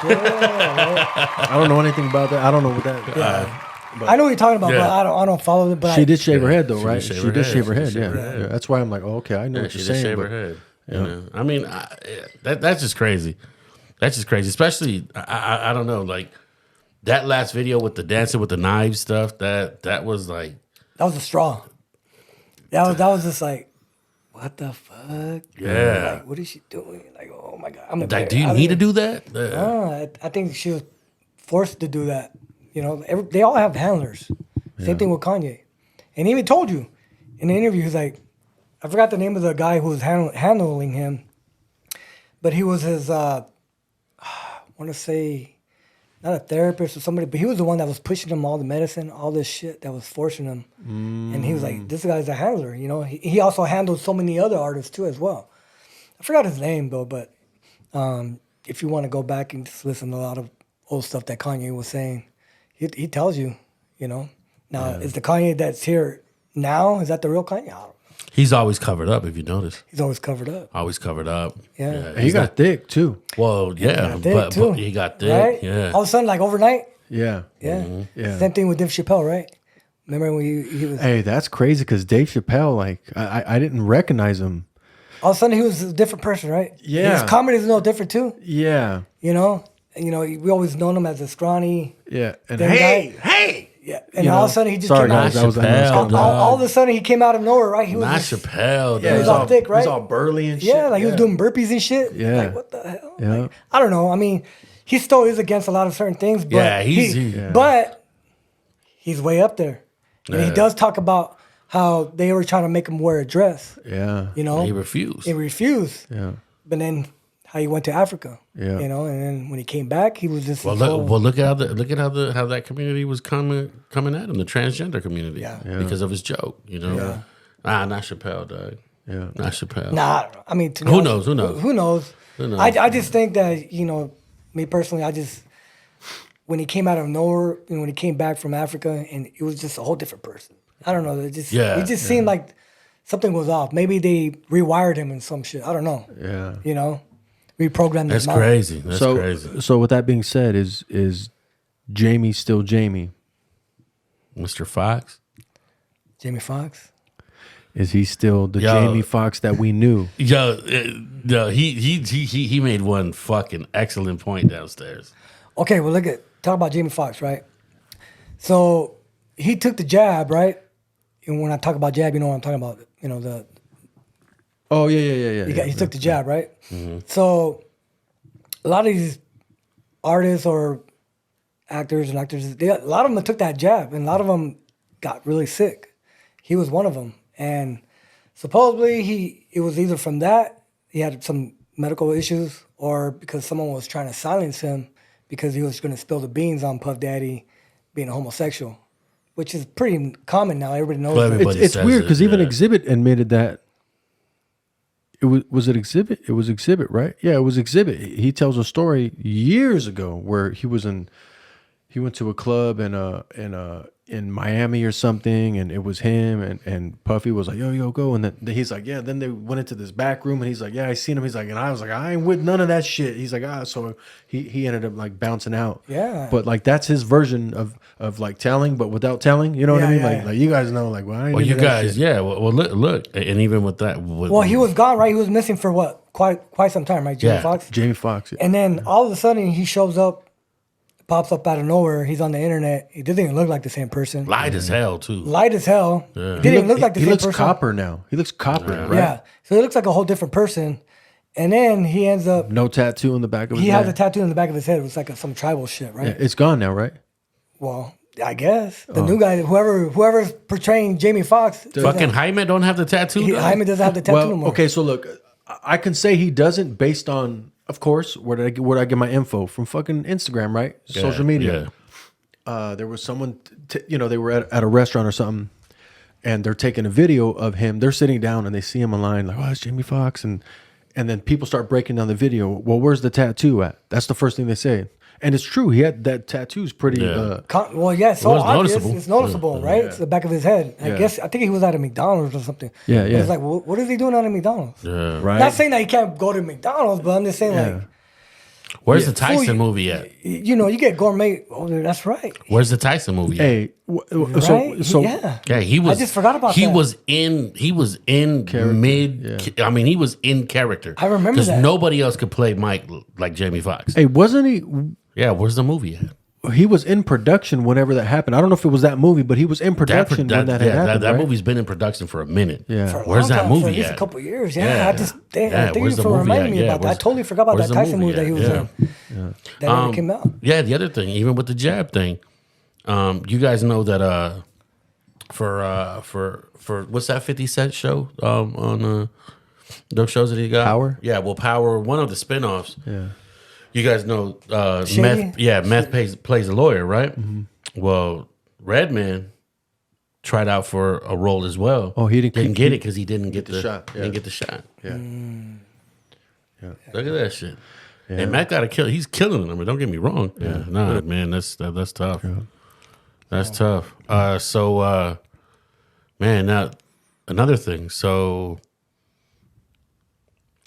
I don't know anything about that. I don't know what that. I know what you're talking about, Yeah. but I don't follow it. But She did shave her head though, She right? did shave She her did head. shave her She head. did shave Yeah. her head. Yeah. That's why I'm like, oh, okay, I know Yeah, what she you're did saying. shave But her head. I mean, that's just crazy. That's just crazy. Especially, I don't know, like that last video with the dancing with the knives stuff. That was like, that was a straw. That was just like, what the fuck? yeah. Like, what is she doing? Like, oh my god. Like, do you need to do that? I think she was forced to do that. They all have handlers. Same thing with Kanye. And he even told you in the interview, he's like, I forgot the name of the guy who was handling him, but he was his one want to say, not a therapist or somebody, but he was the one that was pushing him all the medicine, all this shit that was forcing him. And he was like, this guy's a handler, you know. He also handled so many other artists too as well. I forgot his name though, but if you want to go back and just listen to a lot of old stuff that Kanye was saying, he tells you, you know. Now, is the Kanye that's here now, is that the real Kanye? I don't know. He's always covered up, if you notice. He's always covered up. Always covered up. Yeah. And he got thick too. Well, yeah, but he got thick. Right? Yeah. All of a sudden, like overnight. Yeah. Yeah. Yeah. Same thing with Dave Chappelle, right? Remember when he was... Hey, that's crazy because Dave Chappelle, like, I didn't recognize him. All of a sudden, he was a different person, right? Yeah. His comedy is no different, too. Yeah. You know? And, we always known him as a scrawny... Yeah. And Hey! Yeah. And all of a sudden, he just sorry, came out... guys, that was all of a sudden, he came out of nowhere, right? He was Not just, Chappelle. he was all thick, right? He was all burly and shit. Yeah, like he was doing burpees and shit. Yeah. Like, what the hell? Yeah. Like, I don't know. I mean, he still is against a lot of certain things, but Yeah, but he's way up there. And he Yeah. does talk about how they were trying to make him wear a dress. Yeah. You know? He refused. He refused. Yeah. But then how he went to Africa. Yeah. You know, and then when he came back, he was just Well, look at how that community was coming at him, the transgender community, Yeah. because of his joke. You know, Yeah. not Chappelle, dog. Yeah. Not Chappelle. Nah, I don't know. I mean, to be Who honest, knows? Who knows? Who knows? I just think that, me personally, when he came out of nowhere, when he came back from Africa, and it was just a whole different person. I don't know. It just seemed like something was off. Maybe they rewired him in some shit. I don't know. Yeah. Reprogrammed his That's mind. crazy. That's crazy. So with that being said, is Jamie still Jamie? Mr. Foxx. Jamie Foxx. Is he still the Jamie Foxx that we knew? Yo, he made one fucking excellent point downstairs. Okay, well, talk about Jamie Foxx, right? So he took the jab, right? And when I talk about jab, you know what I'm talking about. The Oh yeah. he took the jab, right? Mm-hmm. So a lot of these artists or actors, a lot of them took that jab, and a lot of them got really sick. He was one of them, and supposedly it was either from that he had some medical issues, or because someone was trying to silence him because he was going to spill the beans on Puff Daddy being a homosexual, which is pretty common now. Everybody knows. Well, that. everybody It's says weird it, because even yeah. Exhibit admitted that. Was it Exhibit? It was Exhibit, right? Yeah, it was Exhibit. He tells a story years ago where he went to a club in Miami or something, and it was him and Puffy was like, yo, go, and then he's like, yeah. Then they went into this back room, and he's like, yeah, I seen him. He's like, and I was like, I ain't with none of that shit. He's like, so he ended up like bouncing out. Yeah. But like that's his version of like telling, but without telling. You know what I mean? Yeah. Like you guys know, like, well, I ain't Well, into you that guys, shit. yeah. Well, look, and even with that, Well, he was gone, right? He was missing for what? Quite some time, right? Jamie Foxx. Jamie Foxx. Yeah. And then all of a sudden he shows up, pops up out of nowhere. He's on the internet. He doesn't even look like the same person. light as hell too. Light as hell. Yeah. He didn't even look like the he same looks person. copper now. He looks copper, right? Yeah. So he looks like a whole different person. And then he ends up. No tattoo on the back of his He head. has a tattoo in the back of his head. It was like some tribal shit, right? Yeah, it's gone now, right? Well, I guess the new guy, whoever's portraying Jamie Foxx, Fucking Jaime don't have the tattoo. dog? Jaime doesn't have the tattoo no Well, more. okay, so look, I can say he doesn't based on, of course, where did I get my info from? Fucking Instagram, right? Social media. Yeah. There was someone, they were at a restaurant or something, and they're taking a video of him. They're sitting down and they see him online, like, oh, it's Jamie Foxx, and then people start breaking down the video. Well, where's the tattoo at? That's the first thing they say, and it's true. He had that tattoo's pretty. Yeah. Well, yeah, so It was obvious. noticeable. It's noticeable, right? It's the back of his head. I Yeah. think he was at a McDonald's or something. Yeah, But yeah. It's like, what is he doing at a McDonald's? Yeah. right. Not saying that he can't go to McDonald's, but I'm just saying, Yeah. like, Where's the Tyson Fool, movie at? you get gourmet. Oh, that's right. Where's the Tyson movie at? Hey, Right? so Yeah. Yeah, he was. I just forgot about he that. Was in. He was in mid. I mean, he was in character. I remember that. because nobody else could play Mike like Jamie Foxx. hey, wasn't he? Yeah, where's the movie at? He was in production whenever that happened. I don't know if it was that movie, but he was in production when that had happened. that right? movie's been in production for a minute. Yeah. For a Where's long that time, movie for at least at? a couple of years. Yeah, I just thank you where's the for movie reminding at? me Yeah, about that. I where's- totally forgot about where's that the Tyson movie that he was at? in. That never came out. Yeah, the other thing, even with the jab thing, you guys know that for what's that 50 Cent show on those shows that he got? Power? Yeah, well, Power, one of the spinoffs. Yeah. You guys know Shady? Meth. Yeah, Meth plays a lawyer, right? Well, Redman tried out for a role as well. Oh, he didn't get it because he didn't get the shot. Yeah. Didn't get the shot. Yeah. Look at that shit. And Matt got a kill. He's killing them. Don't get me wrong. Yeah, nah, man, that's tough. Yeah. That's tough. Man, now another thing. So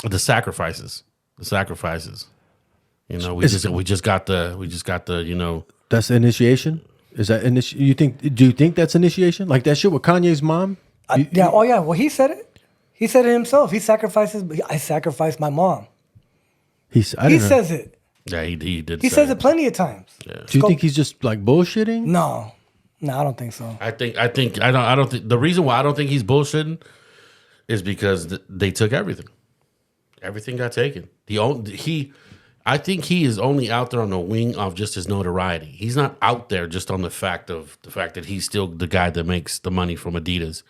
the sacrifices. You know, we just got the. You know, that's initiation. Is that Do you think that's initiation? Like that shit with Kanye's mom? Yeah. Oh yeah. Well, he said it. He said it himself. I sacrificed my mom. He says it. Yeah, he did. He says it plenty of times. Yeah. Do you think he's just like bullshitting? No, I don't think so. I don't think the reason why I don't think he's bullshitting is because they took everything. Everything got taken. I think he is only out there on the wing of just his notoriety. He's not out there just on the fact that he's still the guy that makes the money from Adidas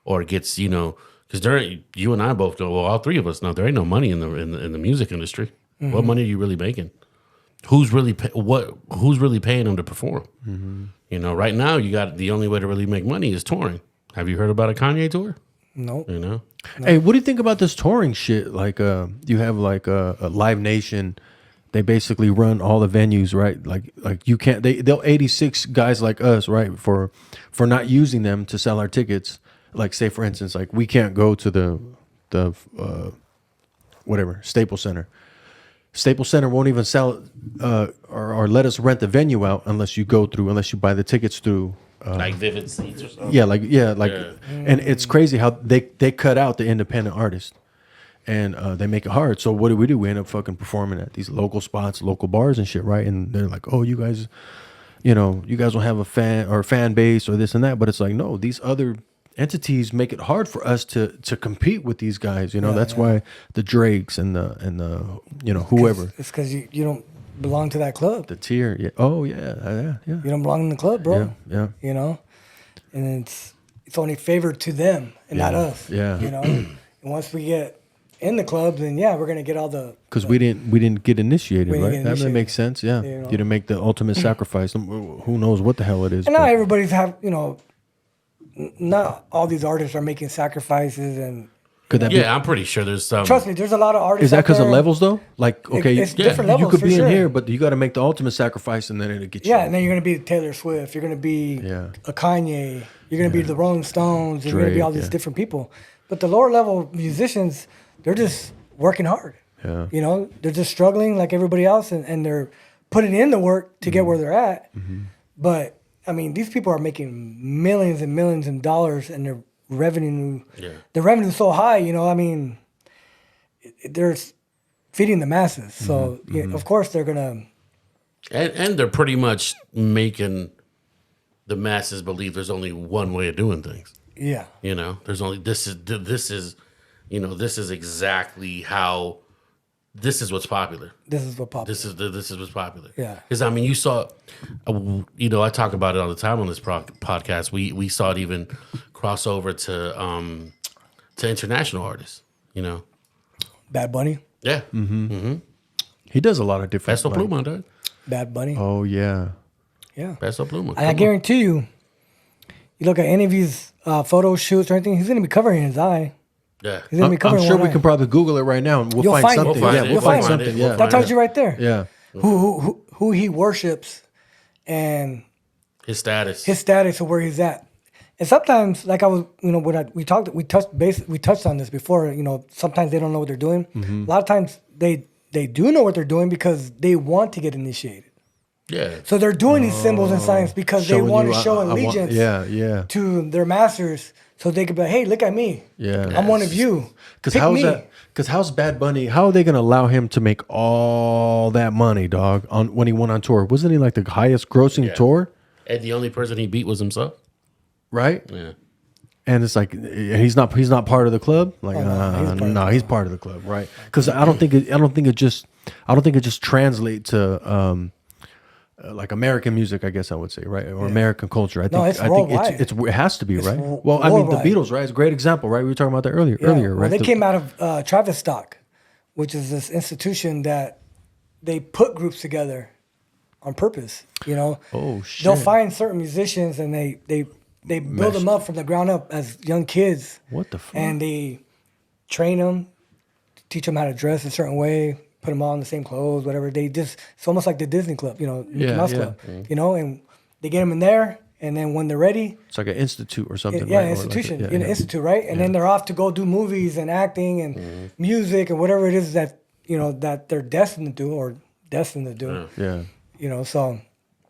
or gets, you know, because you and I both know, well, all three of us know there ain't no money in the music industry. Mm-hmm. What money are you really making? Who's really paying him to perform? Mm-hmm. You know, right now the only way to really make money is touring. Have you heard about a Kanye tour? No. You know. Hey, what do you think about this touring shit? Like, you have like a Live Nation. They basically run all the venues, right? Like you can't. They'll 86 guys like us, right, for not using them to sell our tickets. Like, say for instance, like we can't go to the whatever Staples Center. Staples Center won't even sell or let us rent the venue out unless you buy the tickets through. Like Vivid Seats or something. Yeah. And it's crazy how they cut out the independent artists, and they make it hard. So what do? We end up fucking performing at these local spots, local bars and shit, right? And they're like, oh, you guys don't have a fan base or this and that. But it's like, no, these other entities make it hard for us to compete with these guys. You know, that's why the Drakes and the whoever. It's because you don't belong to that club. The tier, yeah. Oh yeah. You don't belong in the club, bro. Yeah. You know, and it's only favored to them and not us. Yeah. You know, and once we get in the club, then we're gonna get all the. Because we didn't get initiated, right? That makes sense. Yeah. You know? You didn't make the ultimate sacrifice. Who knows what the hell it is? And now everybody's not all these artists are making sacrifices and. Could that be? I'm pretty sure there's some. Trust me, there's a lot of artists. Is that because of levels though? Like, okay, it's different levels. You could for be sure. in here, but you got to make the ultimate sacrifice, and then it'll get you. Yeah, and then you're gonna be Taylor Swift. You're gonna be a Kanye. You're gonna be the Rolling Stones. You're gonna be all these different people. But the lower level musicians, they're just working hard. Yeah. You know, they're just struggling like everybody else, and they're putting in the work to get where they're at. Mm-hmm. But I mean, these people are making millions and millions of dollars, and their revenue is so high. You know, I mean, they're feeding the masses. So of course they're gonna. And they're pretty much making the masses believe there's only one way of doing things. Yeah. You know, there's only this is exactly how. This is what's popular. This is what's popular. This is what's popular. Yeah. Because I mean, you saw, I talk about it all the time on this podcast. We saw it even cross over to international artists. You know, Bad Bunny. Yeah. Mm-hmm. He does a lot of different. Peso Pluma, dude. Bad Bunny. Oh yeah. Yeah. Peso Pluma. I guarantee you look at any of these photo shoots or anything, he's gonna be covering his eye. Yeah, I'm sure we can probably Google it right now and we'll find something. We'll find something. Yeah, that tells you right there. Yeah, who he worships and his status of where he's at. And sometimes, like I was, when we touched on this before. You know, sometimes they don't know what they're doing. Mm-hmm. A lot of times they do know what they're doing because they want to get initiated. Yeah. So they're doing these symbols and signs because they want to show allegiance to their masters. So they could be like, hey, look at me. Yeah. I'm one of you. Because how's Bad Bunny, how are they going to allow him to make all that money, dog, when he went on tour? Wasn't he like the highest grossing tour? And the only person he beat was himself. Right? Yeah. And it's like he's not part of the club. Like he's part of the club, right? Because I don't think it just translates to like American music, I guess I would say, right, or American culture. I think it has to be, right? Well, I mean, the Beatles, right? It's a great example, right? We were talking about that earlier, well, right? They came out of Travis Stock, which is this institution that they put groups together on purpose. You know, Oh shit. they'll find certain musicians and they build them up from the ground up as young kids. What the fuck? And they train them, teach them how to dress a certain way, put them all in the same clothes, whatever. They just, it's almost like the Disney Club, you know, Mickey Mouse Club, you know, and they get them in there. And then when they're ready, It's like an institute or something. yeah, right? Or institution, like an institute, right? And then they're off to go do movies and acting and music and whatever it is that, you know, that they're destined to do or destined to do. Yeah. You know, so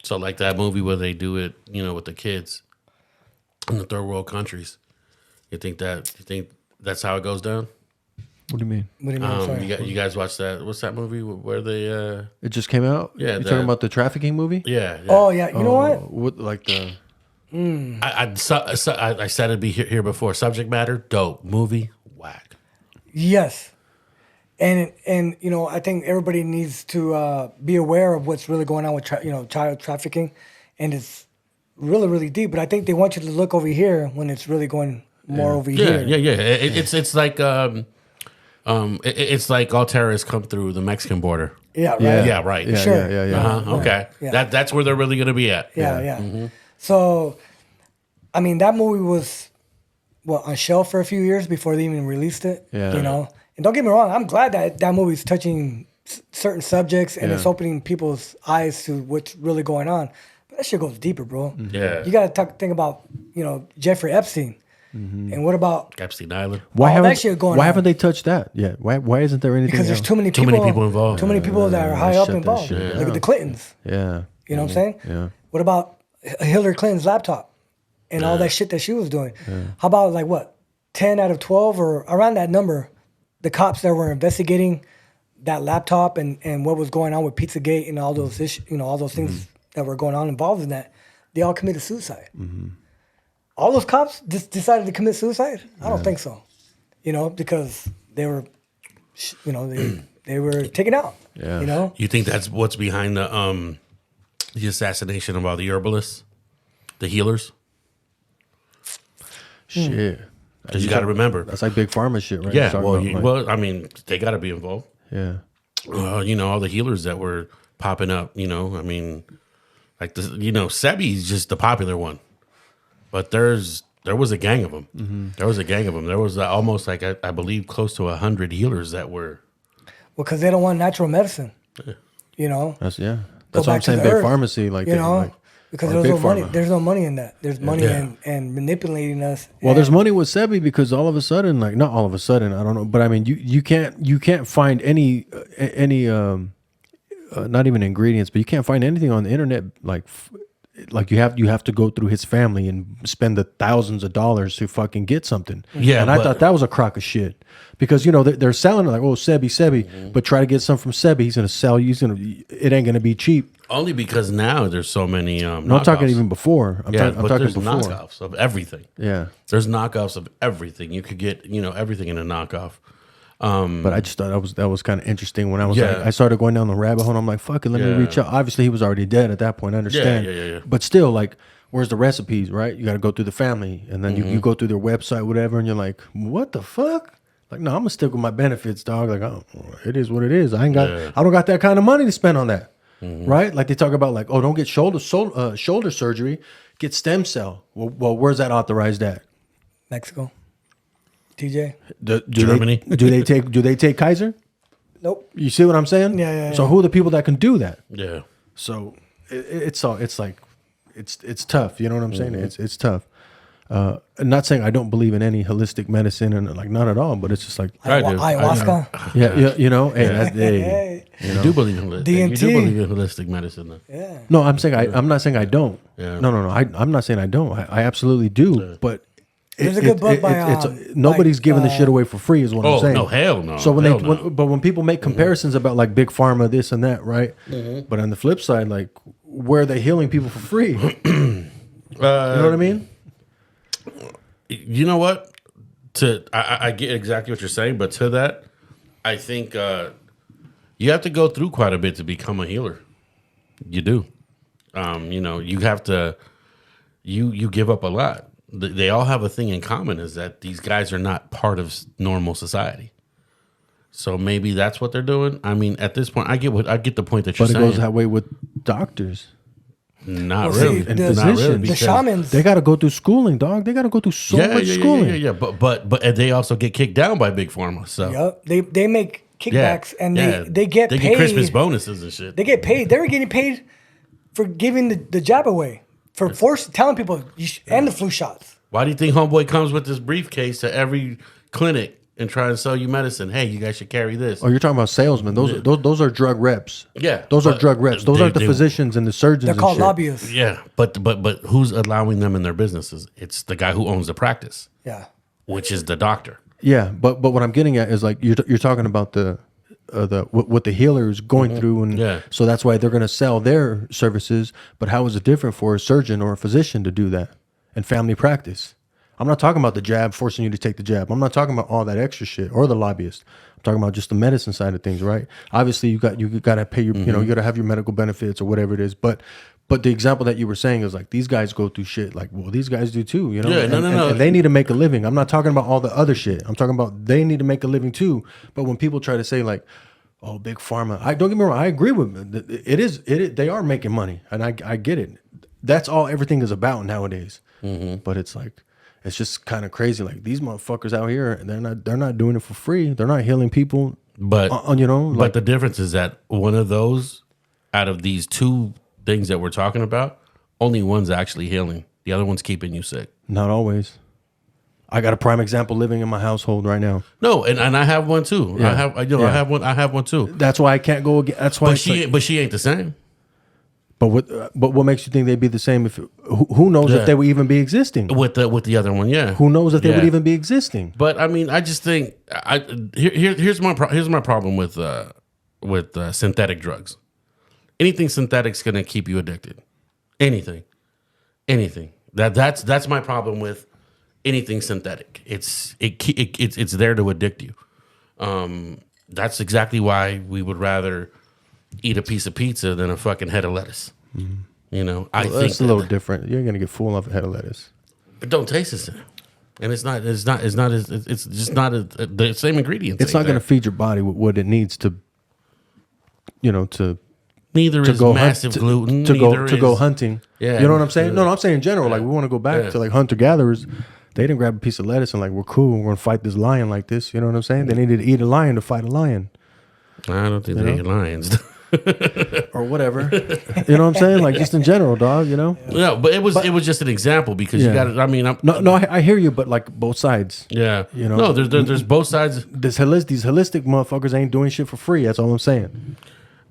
So like that movie where they do it, you know, with the kids in the third world countries. You think that's how it goes down? What do you mean? what do you mean? Sorry. You guys watch that? What's that movie where they? It just came out? Yeah, You talking about the trafficking movie? Yeah. Oh yeah, you know what? What like the I said it'd be here before. Subject matter, dope. Movie, whack. Yes, and you know, I think everybody needs to be aware of what's really going on with child trafficking, and it's really deep. But I think they want you to look over here when it's really going more over here. Yeah. It's like it's like all terrorists come through the Mexican border. Yeah, right. Yeah, right. Yeah, Sure. yeah. Okay. Yeah. That's where they're really gonna be at. Yeah. So, I mean, that movie was on shelf for a few years before they even released it. Yeah. You know, and don't get me wrong, I'm glad that movie's touching certain subjects and it's opening people's eyes to what's really going on. But that shit goes deeper, bro. Yeah. You got to think about, you know, Jeffrey Epstein. And what about Epstein Island. why all that shit going why on? haven't they touched that yet? Why isn't there anything Because there's else? too many Too people, many people involved. Too many people that are high up shut that involved. shit Look at the Clintons. Yeah. You know what I'm saying? Yeah. What about Hillary Clinton's laptop and all that shit that she was doing? How about like what, 10 out of 12 or around that number, the cops that were investigating that laptop and what was going on with Pizzagate and all those issues, you know, all those things that were going on involved in that, they all committed suicide. All those cops just decided to commit suicide? I don't think so. You know, because they were, you know, they were taken out. Yeah. You know? You think that's what's behind the assassination of all the herbalists, the healers? Shit. Because you got to remember. That's like big pharma shit, right? Yeah. You're Well, talking about, like- I mean, they got to be involved. yeah. You know, all the healers that were popping up. You know, I mean, like this. You know, Sebi's just the popular one, but there was a gang of them. There was a gang of them. There was almost like I believe close to 100 healers that were. Well, because they don't want natural medicine. You know? That's Go what I'm back to saying. the Big earth, pharmacy, like you know, like, because or there's no big money. pharma. There's no money in that. There's money Yeah. and manipulating us. Well, there's money with Sebi because all of a sudden, like not all of a sudden, I don't know, but I mean, you can't find any not even ingredients, but you can't find anything on the internet like you have to go through his family and spend the thousands of dollars to fucking get something. Yeah, and I but- thought that was a crock of shit because you know they're selling it like, oh, Sebi, but try to get some from Sebi, he's gonna sell you. It ain't gonna be cheap. Only because now there's so many. No, I'm talking knockoffs. even before. I'm Yeah, talking but there's before. knockoffs of everything. Yeah. There's knockoffs of everything. You could get, you know, everything in a knockoff. But I just thought that was kind of interesting when I was Yeah. like, I started going down the rabbit hole. And I'm like, fuck it, let me Yeah. reach out. Obviously, he was already dead at that point. I understand. Yeah. But still, like, where's the recipes, right? You got to go through the family, and then you go through their website, whatever, and you're like, what the fuck? Like, no, I'm gonna stick with my benefits, dog. Like, oh, it is what it is. I don't got that kind of money to spend on that, right? Like they talk about, like, oh, don't get shoulder surgery, get stem cell. Well, where's that authorized at? Mexico. TJ? Germany. Do they take Kaiser? Nope. You see what I'm saying? Yeah. So who are the people that can do that? Yeah. So it's tough. You know what I'm saying? It's tough. I'm not saying I don't believe in any holistic medicine and like not at all, but it's just like I do. Ayahuasca. yeah, you know, hey, that's Hey. You do believe in you DMT. do believe in holistic medicine, though. Yeah. no, I'm saying I'm not saying I don't. Yeah. No. I'm not saying I don't. I absolutely do. But There's a good book by, nobody's like, giving the shit away for free, is what I'm Oh saying. no, hell no. So Hell no. but when people make comparisons about like big pharma, this and that, right? But on the flip side, like where are they healing people for free? You know what I mean? You know what? I get exactly what you're saying, but to that, I think you have to go through quite a bit to become a healer. You do. You know, you have to. You give up a lot. They all have a thing in common: is that these guys are not part of normal society. So maybe that's what they're doing. I mean, at this point, I get the point that you're But it saying. goes that way with doctors. Not Well, really. see, And physicians. The shamans. They got to go through schooling, dog. They got to go through so much schooling. Yeah. But they also get kicked down by big pharma. So Yep. They make kickbacks and they get they paid. get Christmas bonuses and shit. They get paid. They were getting paid for giving the jab away, for telling people and the flu shots. Why do you think Homeboy comes with this briefcase to every clinic and try and sell you medicine? Hey, you guys should carry this. Oh, you're talking about salesmen. Those are drug reps. Yeah, Those are but drug reps. Those aren't the physicians and the surgeons. They're called and shit. lobbyists. Yeah, but who's allowing them in their businesses? It's the guy who owns the practice, Yeah. which is the doctor. Yeah, but what I'm getting at is like you're talking about what the healer is going through, and so that's why they're going to sell their services. But how is it different for a surgeon or a physician to do that in family practice? I'm not talking about the jab, forcing you to take the jab. I'm not talking about all that extra shit or the lobbyist. I'm talking about just the medicine side of things, right? Obviously, you got to pay your, you got to have your medical benefits or whatever it is. But the example that you were saying is like these guys go through shit. Like, well, these guys do too, you know. Yeah, no. And they need to make a living. I'm not talking about all the other shit. I'm talking about they need to make a living too. But when people try to say like, oh, big pharma, I don't get me wrong. I agree with it. It is. They are making money, and I get it. That's all everything is about nowadays. But it's like. It's just kind of crazy. Like these motherfuckers out here, they're not doing it for free. They're not healing people. But like the difference is that one of those, out of these two things that we're talking about, only one's actually healing. The other one's keeping you sick. Not always. I got a prime example living in my household right now. No, and I have one too. Yeah. I have one too. That's why I can't go again. That's why. But she ain't the same. But what makes you think they'd be the same? If who knows if they would even be existing? With the other one, yeah. Who knows if they would even be existing? But I mean, I just think here's my problem with synthetic drugs. Anything synthetic's gonna keep you addicted. Anything. That's my problem with anything synthetic. It's there to addict you. That's exactly why we would rather eat a piece of pizza than a fucking head of lettuce. You know, I think it's a little different. You're gonna get full off a head of lettuce. It don't taste the same, and it's just not the same ingredients. It's not gonna feed your body with what it needs to. To neither to is go massive gluten to go hunting. Yeah, you know what I'm saying? No, I'm saying in general. Like we want to go back to like hunter gatherers. They didn't grab a piece of lettuce and like we're cool. We're gonna fight this lion like this. You know what I'm saying? They needed to eat a lion to fight a lion. I don't think they eat lions. Or whatever, you know what I'm saying? Like just in general, dog. You know? Yeah, but it was just an example because you got to. I mean, I hear you, but like both sides. Yeah, you know. No, there's both sides. These holistic motherfuckers ain't doing shit for free. That's all I'm saying.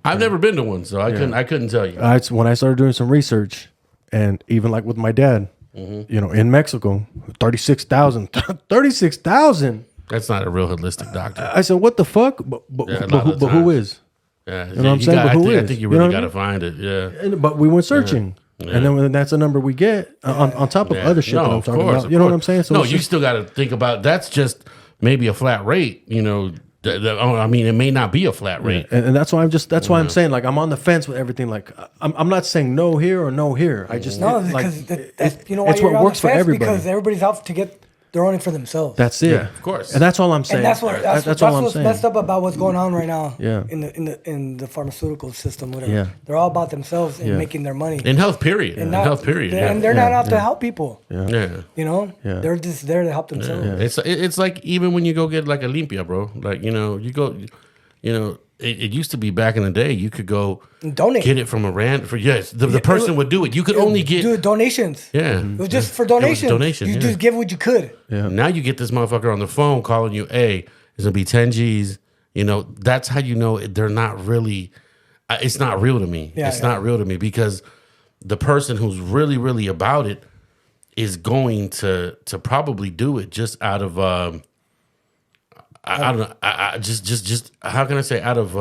I've never been to one, so I couldn't tell you. When I started doing some research, and even like with my dad, in Mexico, 36,000. 36,000. That's not a real holistic doctor. I said, what the fuck? But who is? Yeah, you know what I'm saying? But who is? I think you really got to find it. Yeah. But we went searching. Yeah. And then that's the number we get on top of other shit that I'm talking about. You know what I'm saying? So no, you still got to think about that's just maybe a flat rate. You know, I mean, it may not be a flat rate. Yeah. And that's why why I'm saying like I'm on the fence with everything. Like I'm not saying no here or no here. I just because you know why it's what works for everybody. Because everybody's out to get. They're only for themselves. That's it. Yeah, of course. And that's all I'm saying. And that's all I'm what's saying. messed up about what's going on right now. Yeah. In the pharmaceutical system, whatever. Yeah. They're all about themselves and making their money. In health, period. And they're not out to help people. Yeah. You know. Yeah. They're just there to help themselves. Yeah. It's like even when you go get like a limpia, bro. Like you go. It used to be back in the day. You could go donate, get it from a the person would do it. You could only get donations. Yeah, it was just for donations. You just give what you could. Yeah. Now you get this motherfucker on the phone calling you. Hey, it's gonna be 10 G's. You know that's how you know they're not really. It's not real to me. It's not real to me because the person who's really really about it is going to probably do it just out of. I don't know. Just how can I say out of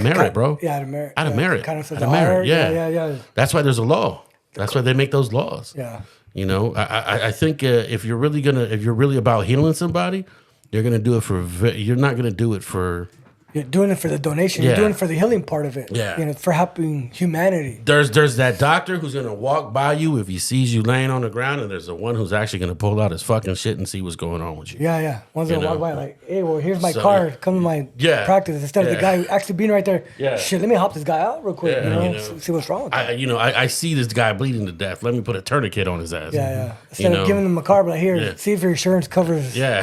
merit, bro? Yeah, out of merit. Out of merit. Kind of out of merit. Yeah. That's why there's a law. That's why they make those laws. Yeah. You know, I think if you're really about healing somebody, you're gonna do it for. You're not gonna do it for You're doing it for the donation. Yeah. You're doing it for the healing part of it. Yeah. You know, for helping humanity. There's that doctor who's gonna walk by you if he sees you laying on the ground, and there's the one who's actually gonna pull out his fucking shit and see what's going on with you. Yeah. One's gonna walk by like, hey, well, here's my So, card. yeah. Come to my Yeah. practice. Instead of the guy actually being right there. Yeah. Shit, let me help this guy out real quick. Yeah, you know, see what's wrong with him. I see this guy bleeding to death. Let me put a tourniquet on his ass. Yeah. Instead of giving them a card, but here, see if your insurance covers you. Yeah,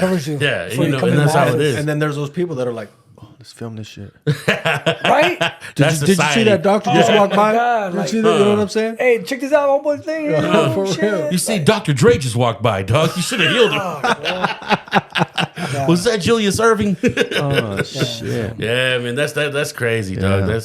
before and come to that's the how office. it is. And then there's those people that are like, oh, let's film this shit. Right? That's Did you see that doctor just walk by? God, Did you like, see that? You know what I'm saying? Hey, check this out, homeboy thing. For Shit. real. You see, Dr. Dre just walked by, dog. You should have healed him. Was that Julius Irving? Oh shit. Yeah, man, that's crazy, dog. Yeah.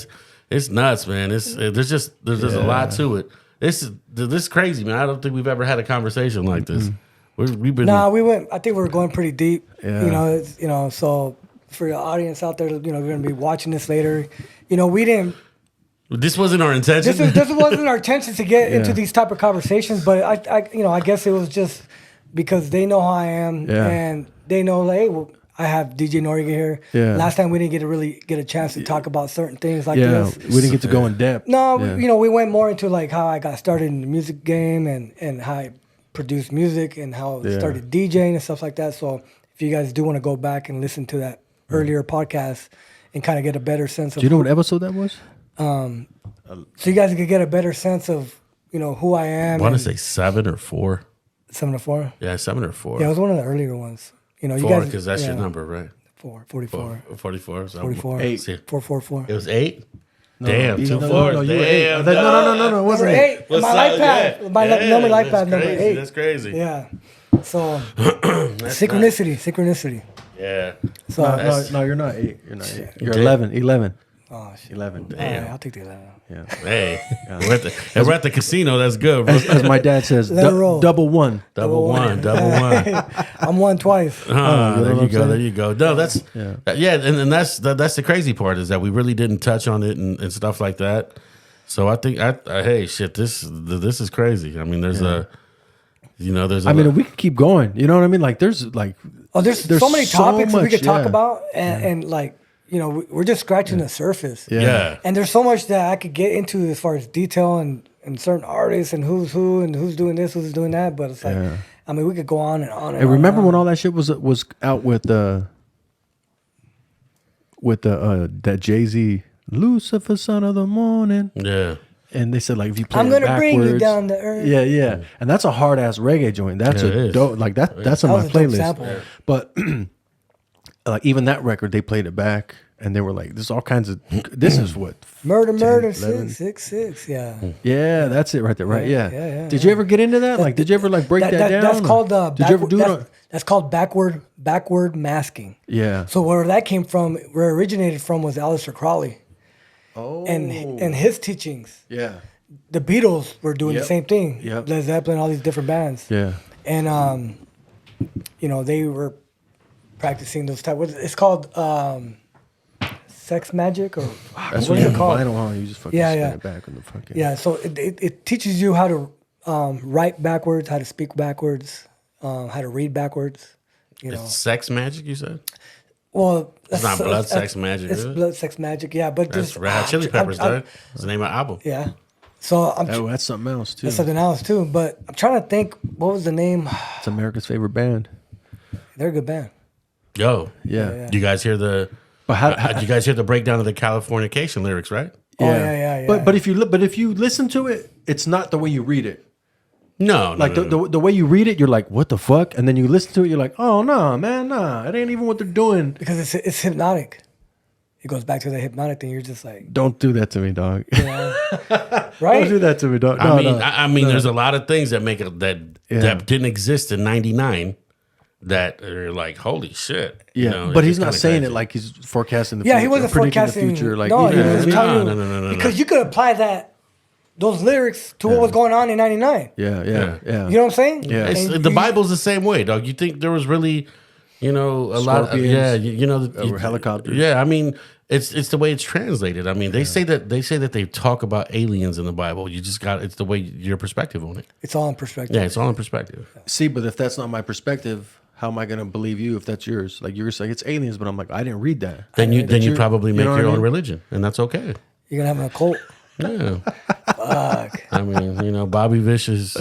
It's nuts, man. There's just a lot to it. This is crazy, man. I don't think we've ever had a conversation like this. We've been I think we were going pretty deep. Yeah. So for the audience out there, we're going to be watching this later. We didn't. This wasn't our intention. This wasn't our intention to get into these type of conversations, but I guess it was just because they know how I am and they know, like, hey, well, I have DJ Noriega here. Yeah. Last time we didn't really get a chance to talk about certain things like this. We didn't get to go in depth. No, Yeah. we went more into like how I got started in the music game and how I produced music and how I started DJing and stuff like that. So if you guys do want to go back and listen to that earlier podcast and kind of get a better sense of Do you know what episode that was? so you guys could get a better sense of who I am. I want to say 7 or 4. 7 to 4. Yeah, 7 or 4. Yeah, it was one of the earlier ones. You 4 guys, because that's your number, right? 44. 44. So 44. 8. 444. It was 8. Damn, 2 no, 4. no, you were Damn, 8. No, it wasn't Number 8. 8. My life pad. My number life pad number 8. That's crazy. Yeah. So synchronicity. Yeah. So No, you're not 8. You're not 8. You're 11. 11. oh shit. 11. Damn. I'll take the 11. Yeah. Hey, we're at the casino. That's good, bro. As my dad says, Let it roll. double one. Double one. I'm won twice. you know There what you I'm go. saying? There you go. No, that's and that's the crazy part is that we really didn't touch on it and stuff like that. So I think hey shit, this is crazy. I mean, there's I mean, we could keep going. You know what I mean? Like, there's so many topics we could talk yeah. about, and like we're just scratching the surface. yeah. And there's so much that I could get into as far as detail and certain artists and who's who and who's doing this, who's doing that. But it's like, I mean, we could go on and on. Hey, remember when all that shit was out with that Jay-Z Lucifer, son of the morning? Yeah. And they said, like, if you play I'm it gonna bring you backwards- down to earth. Yeah. And that's a hard ass reggae joint. That's Yeah, it a is. dope. Like that's on That my was a dope playlist. sample. But like even that record, they played it back, and they were like, "There's all kinds of. This is what Murder, 11. 666. Yeah. Yeah, that's it right there. Right? Yeah. yeah, Did you ever get into that? Like, did you ever like break that down? That's or- called Did you ever do it? that's called backward masking. Yeah. So where that came from, where it originated from, was Aleister Crowley Oh. and his teachings. Yeah. The Beatles were doing the Yep. same thing. Yep. Led Zeppelin, all these different bands. Yeah. And they were practicing those type. It's called sex magic, or That's what what is you it called? vinyl on. You just fucking Yeah, spin yeah. it back in the fucking. Yeah. So it teaches you how to write backwards, how to speak backwards, how to read backwards. It's sex magic, you said? Well, It's not blood sex magic, It's is it? blood sex magic. Yeah, but That's just Red Hot Chili Peppers, dog. It's the name of the album. Yeah. So Oh, that's something else too. that's something else too. But I'm trying to think, what was the name? It's America's favorite band. They're a good band. Yo, Yeah. you guys hear the? But how you guys hear the breakdown of the Californication lyrics, right? Oh, yeah. But if you listen to it, it's not the way you read it. No, Like no. the way you read it, you're like, what the fuck? And then you listen to it, you're like, oh no, man, nah, it ain't even what they're doing. Because it's hypnotic. It goes back to the hypnotic thing. You're just like, Don't do that to me, dog. right? Don't do that to me, dog. I mean, there's a lot of things that make it that didn't exist in '99 that are like, holy shit. Yeah, You know, but it's he's kinda not saying crazy. it like he's forecasting the Yeah, future. he wasn't predicting forecasting the future. Like, no, you know he what I was mean? telling you No. because you could apply those lyrics to what was going on in '99. Yeah. You know what I'm saying? Yeah. It's, And the Bible's the same way, dog. You think there was really, a lot of Scorpions, helicopters. Yeah, I mean, it's the way it's translated. I mean, they say that they talk about aliens in the Bible. You just got it's the way your perspective on it. It's all in perspective. Yeah, it's all in perspective. See, but if that's not my perspective, how am I gonna believe you if that's yours? Like you're saying it's aliens, but I'm like, I didn't read that. Then you probably make know what your I own mean? religion, and that's okay. You're gonna have a cult. Yeah. Fuck. I mean, Bobby Vicious,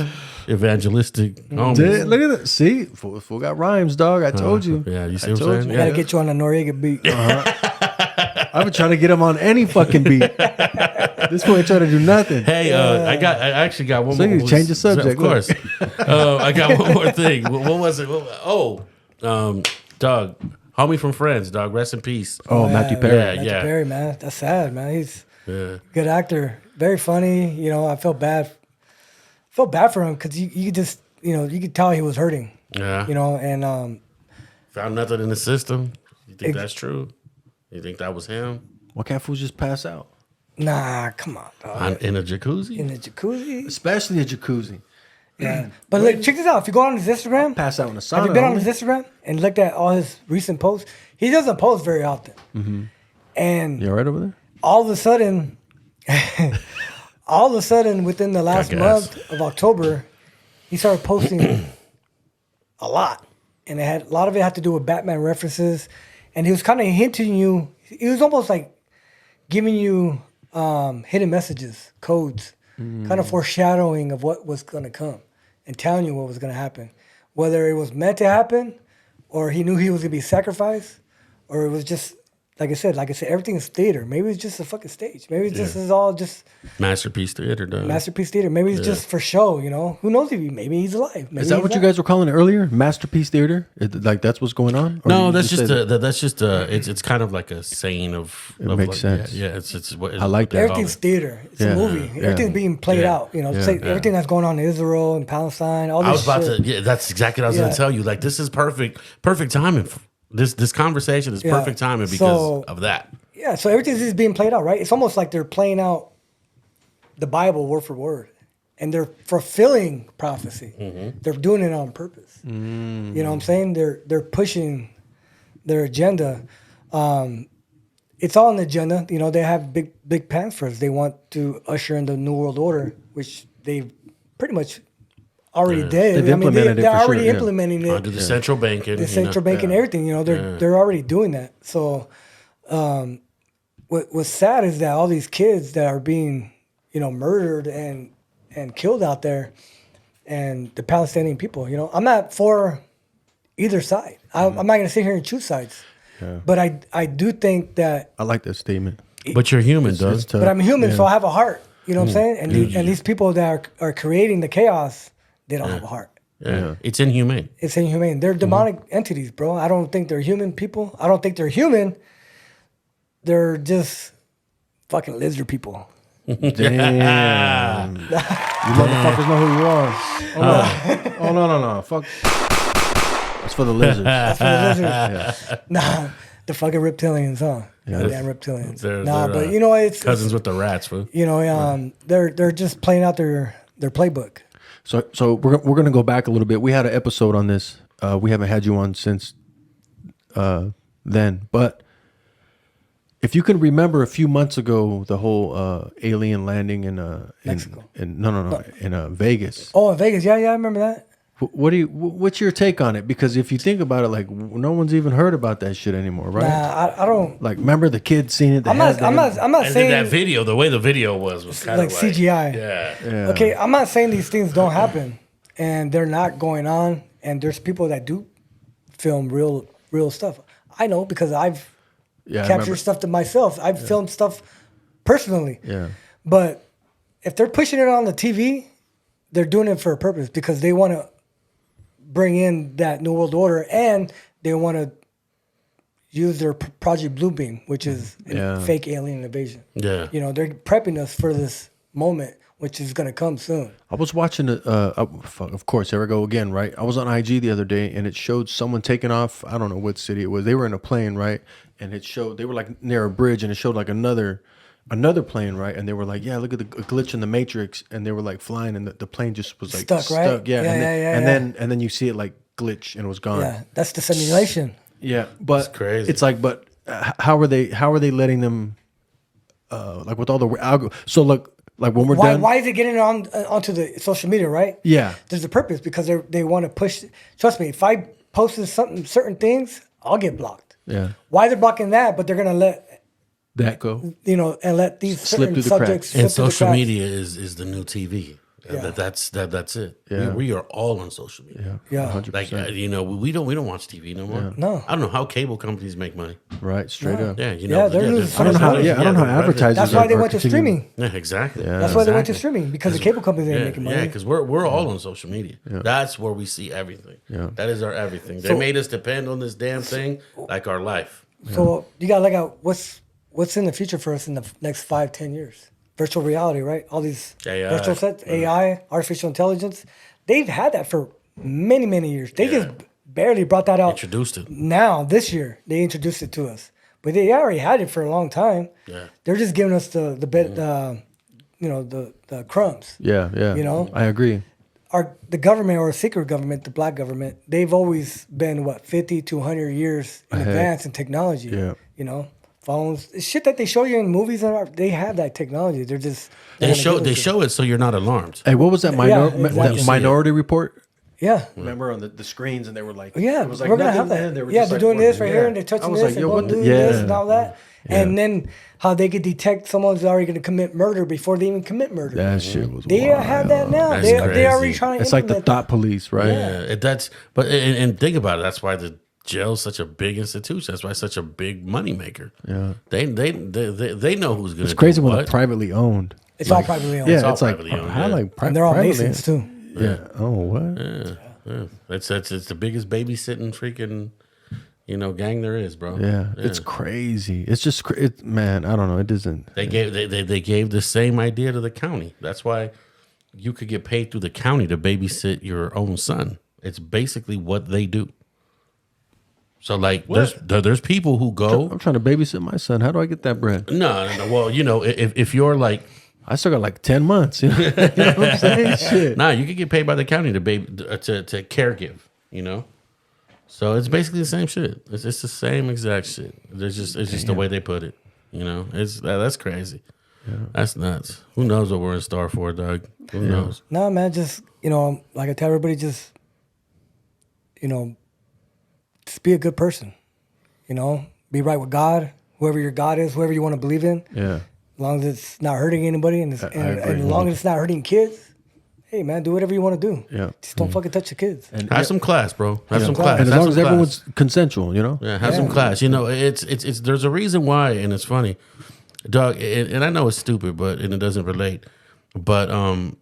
evangelistic. Dude, look at that. See, fool got rhymes, dog. I told you. Yeah, you see I what I'm told saying? you. Gotta get you on a Noriega beat. I've been trying to get him on any fucking beat. This boy ain't trying to do nothing. Hey, I actually got one So more. you change the subject, Of course. I got one more thing. What was it? Dog, homie from Friends, dog. Rest in peace. Oh, Matthew Perry. Yeah, Matthew Perry, man. That's sad, man. He's Yeah. a good actor. Very funny. You know, I felt bad. Felt bad for him because you just, you could tell he was hurting. Yeah. You know, and Found nothing in the system. You think that's true? You think that was him? Why can't fools just pass out? nah, come on, dog. In a jacuzzi? In the jacuzzi. Especially a jacuzzi. Yeah. But look, check this out. If you go on his Instagram, Pass out in a sauna. have you been on homie. his Instagram and looked at all his recent posts? He doesn't post very often. And You all right over there? all of a sudden, within the last gas. month of October, he started posting a lot, and a lot of it had to do with Batman references, and he was kind of hinting you. He was almost like giving you hidden messages, codes, kind of foreshadowing of what was going to come, and telling you what was going to happen, whether it was meant to happen, or he knew he was going to be sacrificed, or it was just. Like I said, everything is theater. Maybe it's just a fucking stage. Maybe it's just is all just Masterpiece theater, dog. masterpiece theater. Maybe it's just for show. Who knows if maybe he's alive. Maybe Is that he's what you not. guys were calling it earlier? Masterpiece theater? Like that's what's going on? Or No, you that's just say that? it's kind of like a saying of. It of makes like, sense. Yeah, it's what I like that. Everything's theater. It's Yeah. a movie. Yeah. Everything's being played Yeah. out. Yeah. Everything that's going on in Israel and Palestine. All this I was about shit. to. Yeah, that's exactly what I was Yeah. going to tell you. Like this is perfect timing. This conversation is Yeah. perfect timing because So- of that. Yeah, so everything's just being played out, right? It's almost like they're playing out the Bible word for word, and they're fulfilling prophecy. They're doing it on purpose. You know what I'm saying? They're pushing their agenda. It's all an agenda. They have big plans for us. They want to usher in the New World Order, which they pretty much already did. They've implemented it they're for already sure, yeah. implementing it. Under the central banking. The central bank and everything, they're already doing that. So, what's sad is that all these kids that are being, murdered and killed out there, and the Palestinian people, I'm not for either side. I'm not going to sit here and choose sides. Yeah. But I do think that. I like that statement. But you're human, It's dog. tough. But I'm human, Yeah. so I have a heart. You know what I'm saying? And these people that are creating the chaos, they don't have a heart. Yeah. It's inhumane. It's inhumane. They're demonic entities, bro. I don't think they're human people. I don't think they're human. They're just fucking lizard people. Damn. You motherfuckers know who you are. Oh, no. Fuck. It's for the lizards. That's for the lizards. Nah, the fucking reptilians, huh? Goddamn reptilians. They're But it's cousins with the rats, fool. they're just playing out their playbook. So we're gonna go back a little bit. We had an episode on this. We haven't had you on since then. But if you can remember a few months ago, the whole alien landing in Mexico. in Vegas. Oh, in Vegas, yeah, I remember that. What's your take on it? Because if you think about it, like no one's even heard about that shit anymore, right? Nah, I don't. Like, remember the kids seeing it? I'm not And then saying that video, the way the video was kind like of CGI. Yeah. Yeah. Okay, I'm not saying these things don't happen, and they're not going on. And there's people that do film real stuff. I know because I've Yeah, I captured remember. stuff to myself. I've filmed stuff personally. Yeah. But if they're pushing it on the TV, they're doing it for a purpose because they want to bring in that New World Order and they want to use their Project Bluebeam, which is a fake alien invasion. Yeah. They're prepping us for this moment, which is going to come soon. I was watching it. Of course, there we go again, right? I was on IG the other day, and it showed someone taking off. I don't know what city it was. They were in a plane, right? And it showed they were like near a bridge, and it showed like another plane, right? And they were like, "Yeah, look at the glitch in the Matrix," and they were like flying, and the plane just was like Stuck, right? Yeah, Yeah, and then you see it like glitch, and it was gone. Yeah, that's the simulation. Yeah, but crazy. it's like, but how are they letting them? Like with all the algo. So look. Like when we're done. Why is it getting onto the social media, right? Yeah. There's a purpose because they want to push. Trust me, if I posting certain things, I'll get blocked. Yeah. Why they're blocking that, but they're gonna let That go. and let these Slip certain through the subjects cracks. slip And through the social cracks. media is the new TV. Yeah. That's it. Yeah. We are all on social media. Yeah. 100%. Like we don't watch TV no more. No. I don't know how cable companies make money. Right, straight up. Yeah, you Yeah, know. they're losing so I don't know how. much Yeah, I don't know how they're- advertisers. That's why they are went to continuing- streaming. Yeah, exactly. Yeah. That's why they went to Exactly. streaming because the cable companies ain't making money. Yeah, because we're all on social media. That's where we see everything. Yeah. That is our everything. They So- made us depend on this damn thing like our life. So you got to look at what's in the future for us in the next 5-10 years. Virtual reality, right? All these AI. virtual sets, AI, artificial intelligence. They've had that for many, many years. They just barely brought that out. Introduced it. Now, this year, they introduced it to us. But they already had it for a long time. Yeah. They're just giving us the crumbs. Yeah, yeah. You know? I agree. The government or secret government, the black government, they've always been 50 to 100 years in Ahead. advance in technology. Yeah. You know, phones, shit that they show you in movies and art, they have that technology. They're just They show it so you're not alarmed. Hey, what was that, exactly. that Minority Report? Yeah. Remember on the screens, and they were like, Yeah, it was like we're gonna nothing, have that. man. They were Yeah, just they're like doing this working. right Yeah. here, and they're I touching was this, like, and yo, going what to the? do Yeah, this and all that. And then how they could detect someone's already going to commit murder before they even commit murder. that shit was. They wild. have that now. That's They crazy. already trying to It's like the implement thought police, right? And think about it. That's why the jail's such a big institution. That's why it's such a big money maker. Yeah. They know who's going to. It's crazy when what. they're privately owned. It's all privately owned. Yeah, all it's like privately owned, how yeah. like And they're all privately Masons too. owned. Yeah. Oh, what? Yeah. It's the biggest babysitting freaking gang there is, bro. Yeah, it's crazy. It's just man. I don't know. It doesn't. They gave the same idea to the county. That's why you could get paid through the county to babysit your own son. It's basically what they do. So like, there's people who go. I'm trying to babysit my son. How do I get that bread? No. Well, if you're like, I still got like 10 months. You know, you know what I'm saying? Shit. nah, you could get paid by the county to care give. So it's basically the same shit. It's the same exact shit. It's just the way they put it. That's crazy. Yeah. That's nuts. Who knows what we're in store for, Doug? Who knows? No, man, just, like I tell everybody, just be a good person. Be right with God, whoever your God is, whoever you want to believe in. Yeah. As long as it's not hurting anybody and as long as it's not hurting kids, hey, man, do whatever you want to do. Yeah. Just don't fucking touch the kids. And Have some class, bro. Have some class. And as Have long as some class. everyone's consensual, Yeah, have some class. It's there's a reason why, and it's funny, Doug. And I know it's stupid, and it doesn't relate. But I'm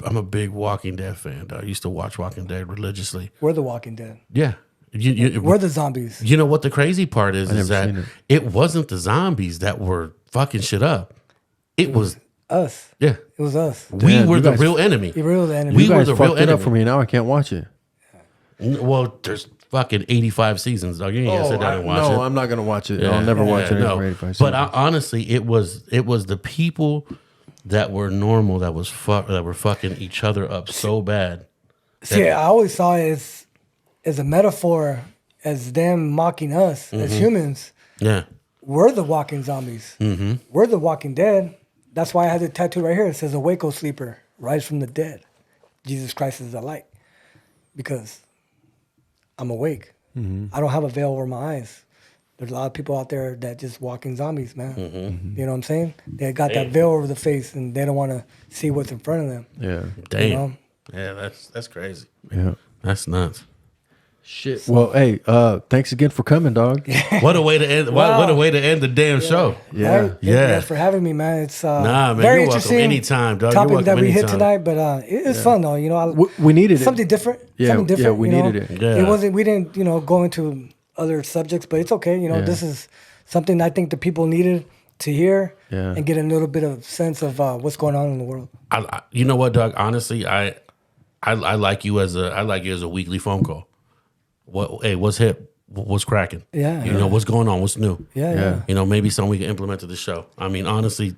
a big Walking Dead fan. Dog. I used to watch Walking Dead religiously. We're the Walking Dead. Yeah, We're the zombies. You know what the crazy part is never that seen it wasn't the zombies that were fucking shit up. It was Us. yeah. It was us. We Damn, were you the guys- real enemy. You were the enemy. We you were guys the fucked real it up enemy. for me. Now I can't watch it. Well, there's fucking 85 seasons, dog. You ain't gonna sit down and watch it. No, I'm not gonna watch it. I'll never watch it. No. For 85 But seasons. honestly, it was the people that were normal that were fucking each other up so bad. See, I always saw it as a metaphor, as them mocking us as humans. Yeah. We're the walking zombies. Mm-hmm. We're the Walking Dead. That's why I have the tattoo right here. It says, "Awake, O sleeper, rise from the dead. Jesus Christ is the light." Because I'm awake. Mm-hmm. I don't have a veil over my eyes. There's a lot of people out there that just walking zombies, man. Mm-hmm. You know what I'm saying? They got that veil over the face and they don't want to see what's in front of them. Yeah. Damn. You know? Yeah, that's crazy. Yeah. That's nuts. Shit. Well, hey, thanks again for coming, dog. What a way to end! What a way to end the damn show. Yeah. Right? Thank you Yeah. guys for having me, man. It's Nah, man, very you're welcome interesting anytime, dog. You're topic welcome that we hit anytime. tonight, but it's fun though. We needed it. something different. Yeah, something different. yeah, we needed it. Yeah. It wasn't. We didn't, go into other subjects, but it's okay. Yeah. This is something I think the people needed to hear Yeah. and get a little bit of sense of what's going on in the world. You know what, Doug? Honestly, I like you as a weekly phone call. What's hip? What's cracking? Yeah. You know what's going on? What's new? Yeah. Maybe something we can implement to the show. I mean, honestly,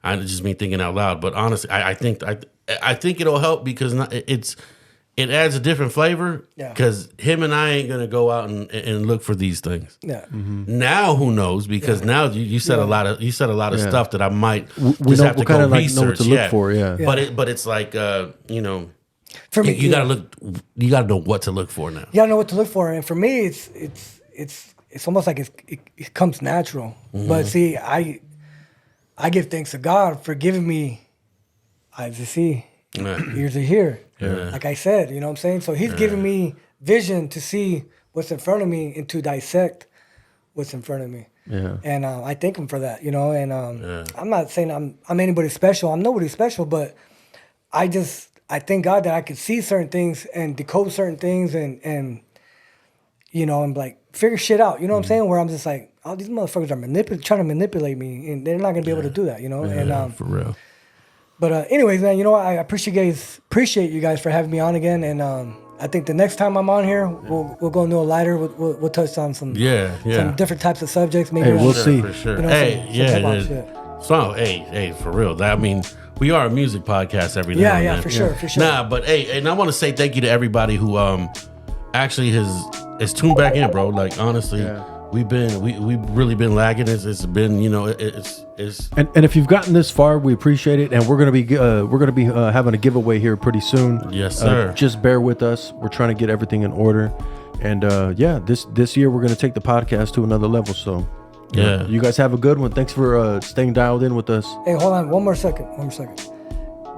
I just mean thinking out loud. But honestly, I think it'll help because it adds a different flavor. Yeah. Because him and I ain't gonna go out and look for these things. Yeah. Now who knows? Because now you said a lot of Yeah. stuff that I might We just know have to what kind go of like research. know what to look for. Yeah. But it's like For me, you gotta look. You gotta know what to look for now. You gotta know what to look for, and for me, it's almost like it comes natural. But see, I give thanks to God for giving me eyes to see, ears to hear. Yeah. Like I said, you know what I'm saying? So he's giving me vision to see what's in front of me and to dissect what's in front of me. Yeah. And I thank him for that, you know. And I'm not saying I'm anybody special. I'm nobody special, but I thank God that I could see certain things and decode certain things and you know, and like figure shit out. You know what I'm saying? Where I'm just like, oh, these motherfuckers are trying to manipulate me, and they're not gonna be able to do that, you know. Yeah, And for real. But anyways, man, you know what? I appreciate you guys for having me on again. And I think the next time I'm on here, we'll go into a lighter. We'll touch on some different types of subjects. Maybe Hey, we'll see. For sure. You know, Hey, some yeah. hip-hop shit. So, hey, for real. That, I mean, we are a music podcast every now and then. For sure. Nah, but hey, and I want to say thank you to everybody who actually has tuned back in, bro. Like honestly, we've really been lagging. It's been, you know, it's and if you've gotten this far, we appreciate it, and we're gonna be having a giveaway here pretty soon. Yes, sir. Just bear with us. We're trying to get everything in order, and this year we're gonna take the podcast to another level. So yeah, you guys have a good one. Thanks for staying dialed in with us. Hey, hold on, one more second.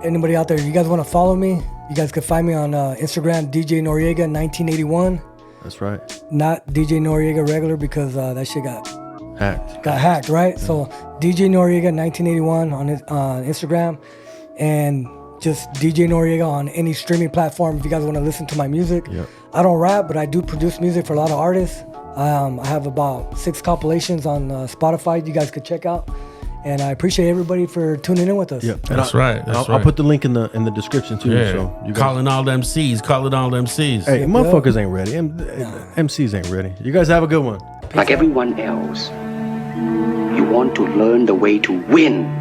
Anybody out there, you guys want to follow me? You guys can find me on Instagram, DJ Noriega 1981. That's right. Not DJ Noriega regular because that shit got hacked, right? Yeah. So DJ Noriega 1981 on Instagram, and just DJ Noriega on any streaming platform if you guys want to listen to my music. Yep. I don't rap, but I do produce music for a lot of artists. I have about 6 compilations on Spotify you guys could check out. And I appreciate everybody for tuning in with us. Yeah, that's right. I'll put the link in the description too. Yeah. So you guys, calling all them C's. Hey, motherfuckers ain't ready. MCs ain't ready. You guys have a good one. Like everyone else, you want to learn the way to win,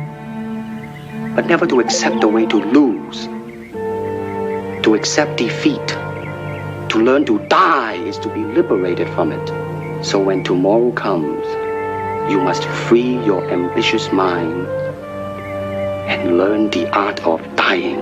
but never to accept the way to lose. To accept defeat, to learn to die is to be liberated from it. So when tomorrow comes, you must free your ambitious mind and learn the art of dying.